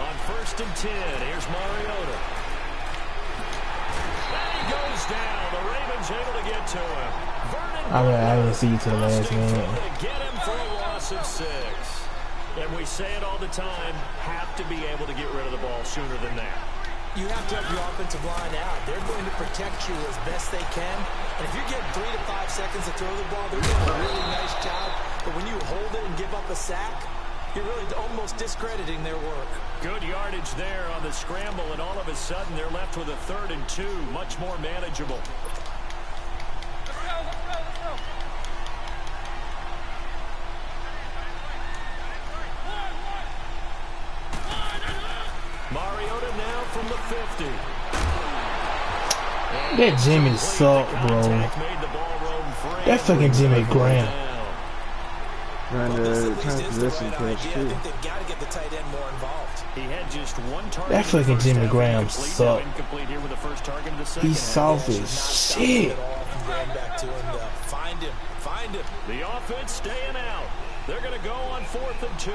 On 1st and 10, here's Mariota. And he goes down. The Ravens able to get to him. I didn't see you to the last minute. To get him for a loss of 6. And we say it all the time, have to be able to get rid of the ball sooner than that. You have to have your offensive line out. They're going to protect you as best they can. And if you get 3 to 5 seconds to throw the ball, they're doing a really nice job. But when you hold it and give up a sack, you're really almost discrediting their work. Good yardage there on the scramble, and all of a sudden they're left with a 3rd and 2, much more manageable. Mariota now from the 50. That Jimmy suck, bro. That fucking Jimmy Graham. Trying to position catch too. That fucking Jimmy Graham suck. He's soft as shit. Find him. The offense staying out. They're going to go on 4th and 2.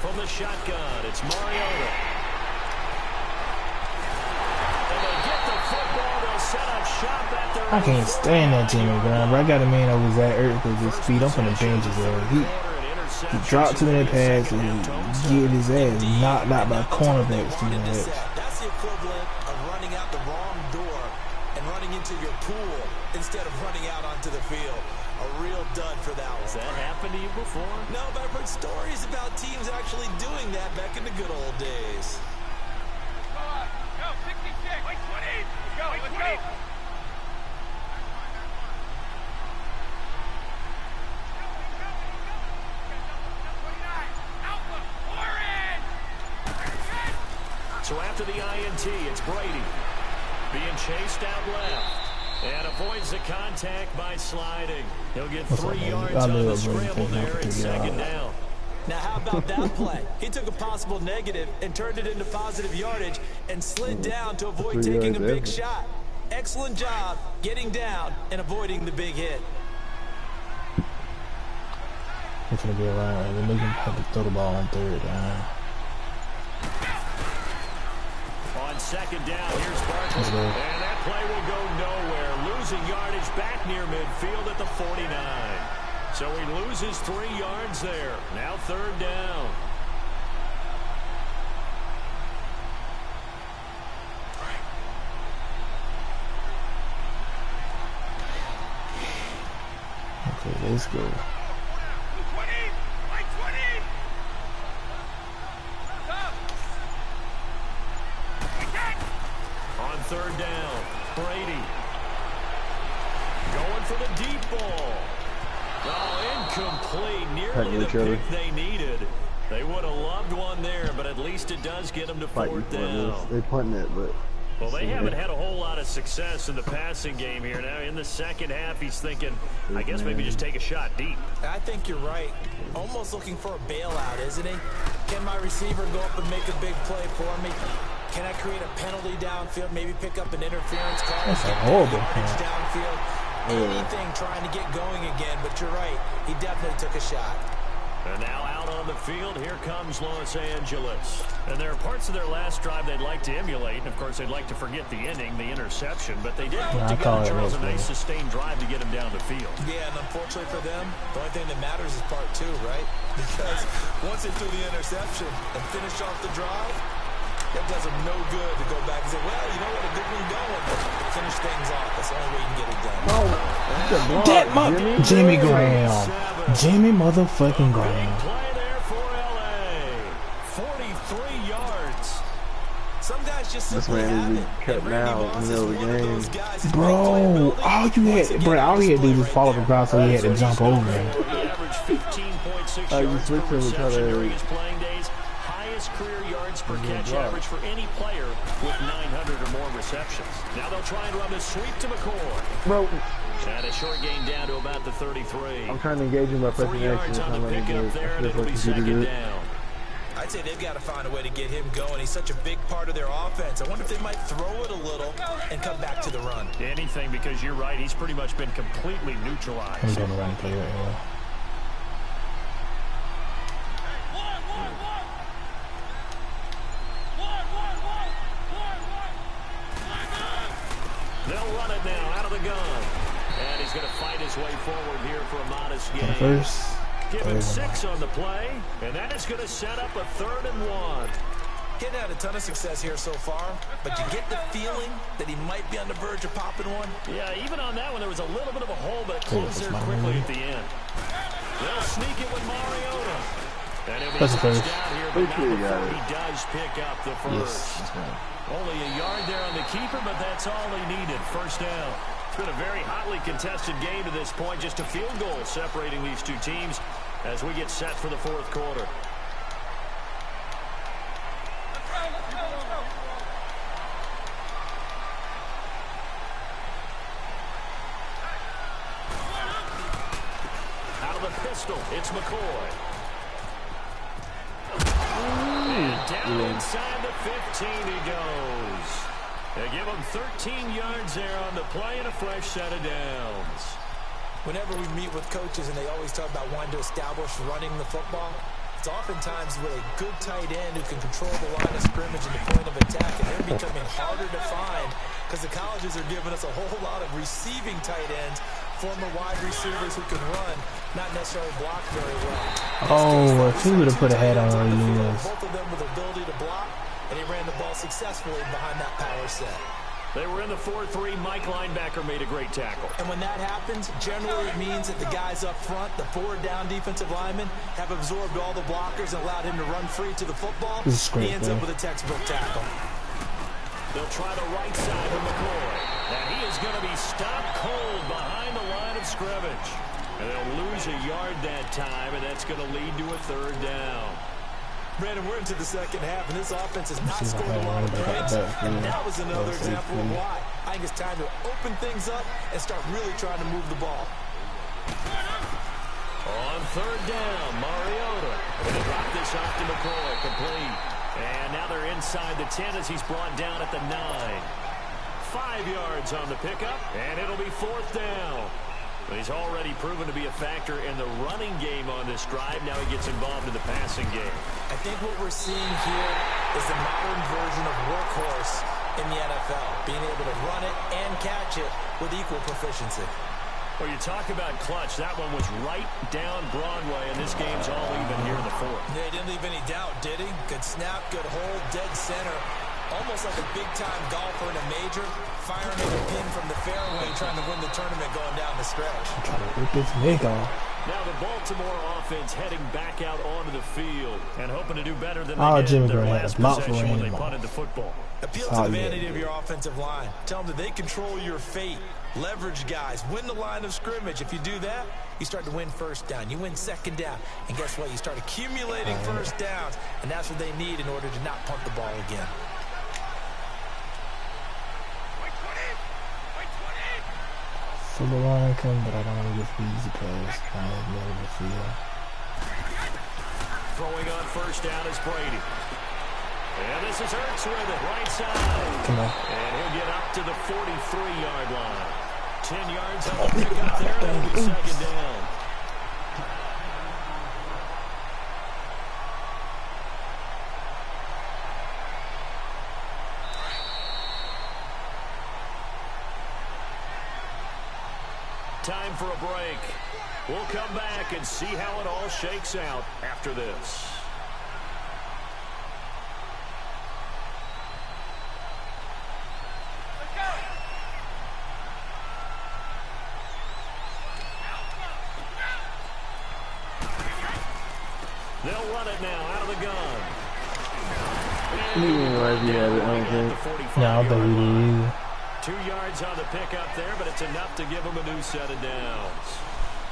From the shotgun, it's Mariota. And they get the football. They'll set up shop at their I can't stand that Jimmy Graham, bro. I got a man over Zach Ertz with his feet. I'm finna bench his ass. He dropped too many passes and get his ass knocked out by cornerbacks too much. That's the equivalent of running out the wrong door and running into your pool instead of running out onto the field. A real dud for that one. Has that happened to you before? No, but I've heard stories about teams actually doing that back in the good old days. Go, 66. Wait, 20. Go, let's go. So after the INT, it's Brady being chased out left. And avoids the contact by sliding. He'll get 3 yards on the scramble there and 2nd down. Now, how about that play? He took a possible negative and turned it into positive yardage and slid down to avoid taking a big shot. Excellent job getting down and avoiding the big hit. It's going to be around. They're making have to throw the ball on 3rd down. On 2nd down, here's Barkley. And that play will go nowhere. Losing yardage back near midfield at the 49. So he loses 3 yards there. Now 3rd down. Okay, let's go. On 3rd down, Brady going for the deep ball. Oh, incomplete. Nearly the pick they needed. They would have loved one there, but at least it does get them to 4th down. They punting it, but... Well, they haven't had a whole lot of success in the passing game here. Now, in the 2nd half, he's thinking, I guess maybe just take a shot deep. I think you're right. Almost looking for a bailout, isn't he? Can my receiver go up and make a big play for me? Can I create a penalty downfield? Maybe pick up an interference call. That's a horrible yardage call. downfield. Anything trying to get going again, but you're right. He definitely took a shot. And now out on the field, here comes Los Angeles. And there are parts of their last drive they'd like to emulate. And, of course, they'd like to forget the ending, the interception. But they did put together, Charles, a nice sustained drive to get him down the field. Yeah, and unfortunately for them, the only thing that matters is part two, right? Because once they threw the interception and finished off the drive, that does them no good to go back and say, well, you know what, a good one going. But finish things off. That's the only way you can get it done. Jimmy Graham. Jimmy motherfucking Graham. Play there for LA. 43 yards. Some guys just this man is cut now in the middle of the game. Bro, all you had to do was follow the ground so he had to jump over him. Average 15.6 You yards switch per him to try reception during to his playing days. Highest career yards per catch average for any player with 900 or more receptions. Now they'll try and run a sweep to McCoy. Bro. And a short gain down to about the 33. I'm trying to engage him by pressing 3 yards action. on the pickup there, and it'll be second down. I'd say they've got to find a way to get him going. He's such a big part of their offense. I wonder if they might throw it a little and come back to the run. Anything, because you're right. He's pretty much been completely neutralized. He's on the run play right now. They'll run it now out of the gun. And he's going to fight his way forward here for a modest gain. First. Give him 6 on the play, and that is going to set up a 3rd and 1. Getting had a ton of success here so far, but you get the feeling that he might be on the verge of popping one. Yeah, even on that one, there was a little bit of a hole, but it closed there quickly at the end. They'll sneak it with Mariota. And he'll be touched down here, but now he does pick up the first. Only a yard there on the keeper, but that's all he needed. First down. It's been a very hotly contested game to this point. Just a field goal separating these two teams as we get set for the 4th quarter. Out of the pistol, it's McCoy. And down inside the 15 he goes. They give him 13 yards there on the play and a fresh set of downs. Whenever we meet with coaches and they always talk about wanting to establish running the football, it's oftentimes with a good tight end who can control the line of scrimmage and the point of attack, and they're becoming harder to find because the colleges are giving us a whole lot of receiving tight ends, former wide receivers who can run, not necessarily block very well. Oh, if he would have put a head on where he was. Both of them with the ability to block, and he ran the ball successfully behind that power set. They were in the 4-3. Mike linebacker made a great tackle. And when that happens, generally it means that the guys up front, the 4-down defensive linemen, have absorbed all the blockers and allowed him to run free to the football. He ends up with a textbook tackle. They'll try the right side for McCoy. And he is going to be stopped cold behind the line of scrimmage. And they'll lose a yard that time, and that's going to lead to a 3rd down. Brandon, we're into the second half, and this offense has not scored a lot of points, and that was another example of why. I think it's time to open things up and start really trying to move the ball. On 3rd down, Mariota. And they drop this off to McCoy, complete. And now they're inside the 10 as he's brought down at the 9. 5 yards on the pickup, and it'll be 4th down. He's already proven to be a factor in the running game on this drive. Now he gets involved in the passing game. I think what we're seeing here is the modern version of workhorse in the NFL, being able to run it and catch it with equal proficiency. Well, you talk about clutch. That one was right down Broadway, and this game's all even here in the 4th. Yeah, he didn't leave any doubt, did he? Good snap, good hold, dead center. Almost like a big-time golfer in a major, firing at a pin from the fairway, trying to win the tournament going down the stretch. Trying to rip his neck off. Now the Baltimore offense heading back out onto the field and hoping to do better than they did in their last possession when they punted the football. Appeal to the vanity of your offensive line. Tell them that they control your fate. Leverage guys. Win the line of scrimmage. If you do that, you start to win 1st down. You win 2nd down. And guess what? You start accumulating 1st downs. And that's what they need in order to not punt the ball again. So the line come, but I don't want to get the easy pass. I have no idea feel. Throwing on 1st down is Brady. And this is Ertz with it, right side. Come on. And he'll get up to the 43-yard line. 10 yards on the pickup there. That'll be second down. Time for a break. We'll come back and see how it all shakes out after this. They'll run it now out of the gun. You didn't realize you had it, I don't think. No, I don't think we did either. 2 yards on the pickup there, but it's enough to give them a new set of downs.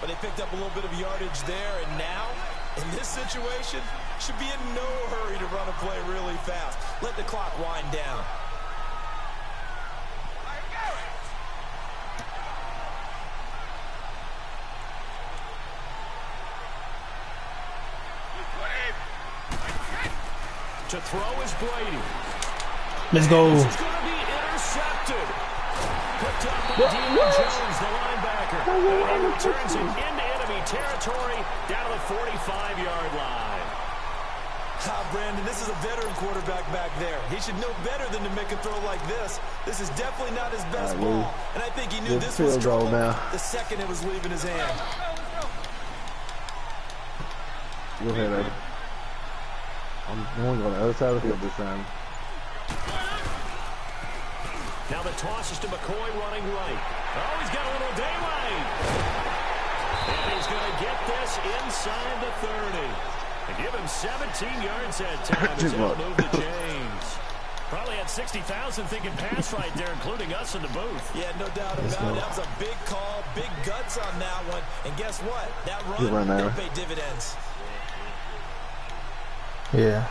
But they picked up a little bit of yardage there, and now, in this situation, should be in no hurry to run a play really fast. Let the clock wind down. To throw is Brady. Let's go. This is going to be intercepted. Picked up by Deion Jones, the linebacker. And he returns it into enemy territory down to the 45-yard line. Brandon, this is a veteran quarterback back there. He should know better than to make a throw like this. This is definitely not his best ball. And I think he knew this was trouble the second it was leaving his hand. Go ahead, Eddie. I'm going on the other side of the field this time. Now the toss is to McCoy running right. Oh, he's got a little daylight. And he's going to get this inside the 30. And give him 17 yards that time as he'll move the chains. Probably had 60,000 thinking pass right there, including us in the booth. Yeah, no doubt about it. That was a big call, big guts on that one. And guess what? That run will pay dividends. Yeah.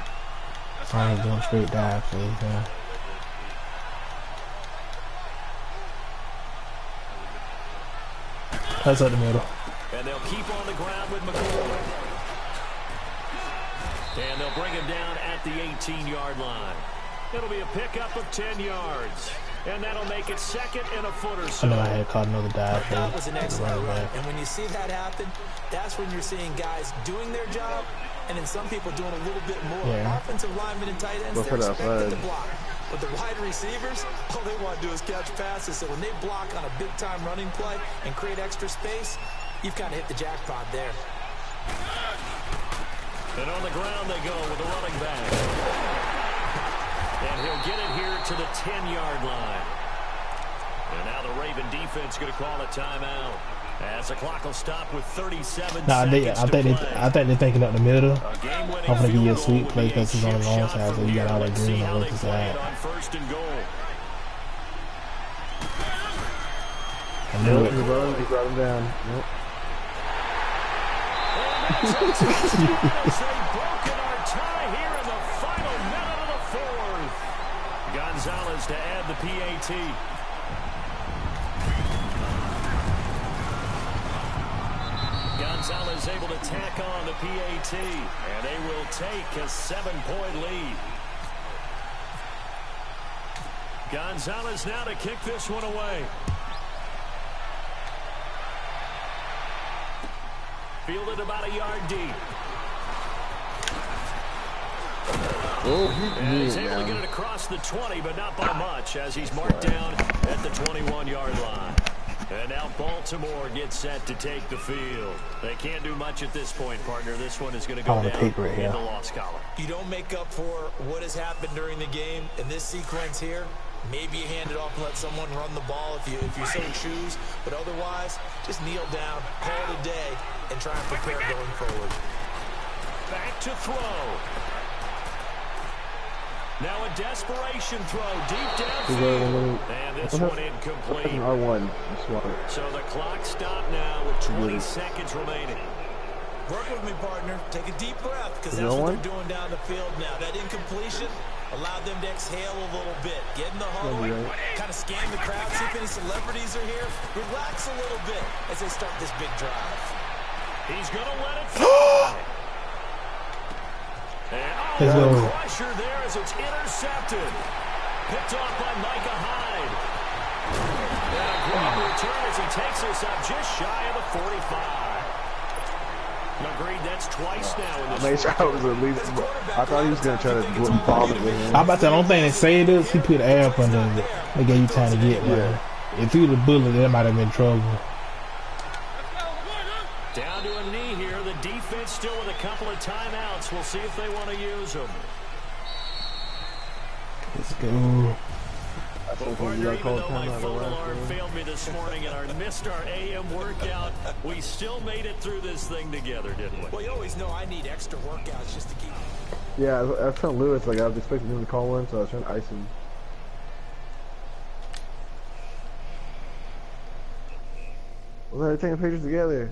I ain't doing straight dive, so yeah. That's up the middle. And they'll keep on the ground with McCoy. And they'll bring him down at the 18-yard line. It'll be a pickup of 10 yards. And that'll make it second and a foot or so. I know I had caught another dive. That was an excellent run. And when you see that happen, that's when you're seeing guys doing their job, and then some people doing a little bit more. Yeah. Offensive linemen and tight ends, they're expected to block. But the wide receivers, all they want to do is catch passes. So when they block on a big-time running play and create extra space, you've kind of hit the jackpot there. And on the ground they go with the running back. And he'll get it here to the 10-yard line. And now the Raven defense going to call a timeout. As the clock will stop with 37 seconds I think they're thinking up the middle. I'm going to give you a sweet play because he's on the long side, so you got all that green on both sides. First and goal. I knew it. He brought him down. Nope. They've broken our tie here in the final minute of the fourth. Gonzalez to add the PAT. Gonzalez able to tack on the PAT, and they will take a 7-point lead. Gonzalez now to kick this one away. Fielded about a yard deep. And he's able to get it across the 20, but not by much, as he's marked down at the 21-yard line. And now Baltimore gets set to take the field. They can't do much at this point, partner. This one is going to go down in the loss column. You don't make up for what has happened during the game in this sequence here. Maybe you hand it off and let someone run the ball if you so choose. But otherwise, just kneel down, call it a day, and try and prepare going forward. Back to throw. Now a desperation throw deep downfield. And this one incomplete. R1. So the clock stopped now with 20 seconds remaining. Work with me, partner. Take a deep breath, because that's what they're doing down the field now. That incompletion allowed them to exhale a little bit. Get in the huddle, kind of scan the crowd, see if any celebrities are here. Relax a little bit as they start this big drive. He's going to let it fly. Let's go. Pressure there as it's intercepted. Picked off by Micah Hyde. And a great return as he takes us up just shy of the 45. Agreed, that's twice now in this. I made sure I was at least. I thought he was gonna try to bomb it with him. I'm about to. The only thing they saved us, he put air up under it. They gave you time to get one. Yeah. If he was a bullet, that might have been trouble. Down to a knee here. The defense still with a couple of timeouts. We'll see if they want to use them. Let's go. Before you got called even though my timeout phone last alarm game. failed me this morning and I missed our AM workout, we still made it through this thing together, didn't we? Well, you always know I need extra workouts just to keep. Yeah, I was telling Lewis, like, I was expecting him to call one, so I was trying to ice him. Well, they're taking pictures together.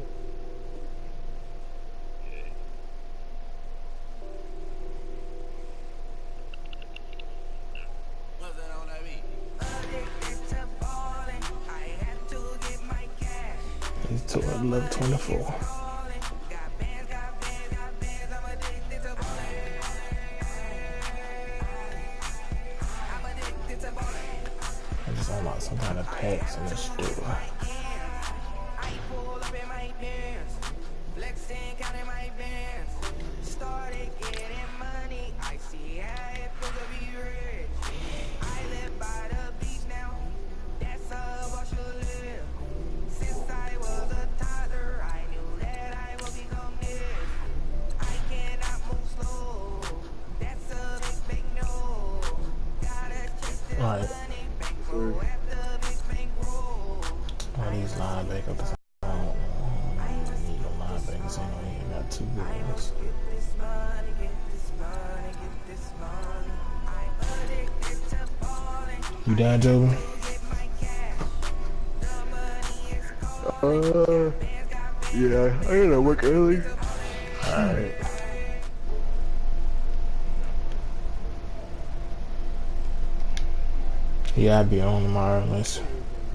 It's 11:24. I just unlocked some kind of packs in this store. Alright. All these linebackers. I don't need no linebackers anyway. I got 2 good ones. You done, Joe? Yeah, I gotta work early. Alright. Yeah, I'll be on tomorrow. Let's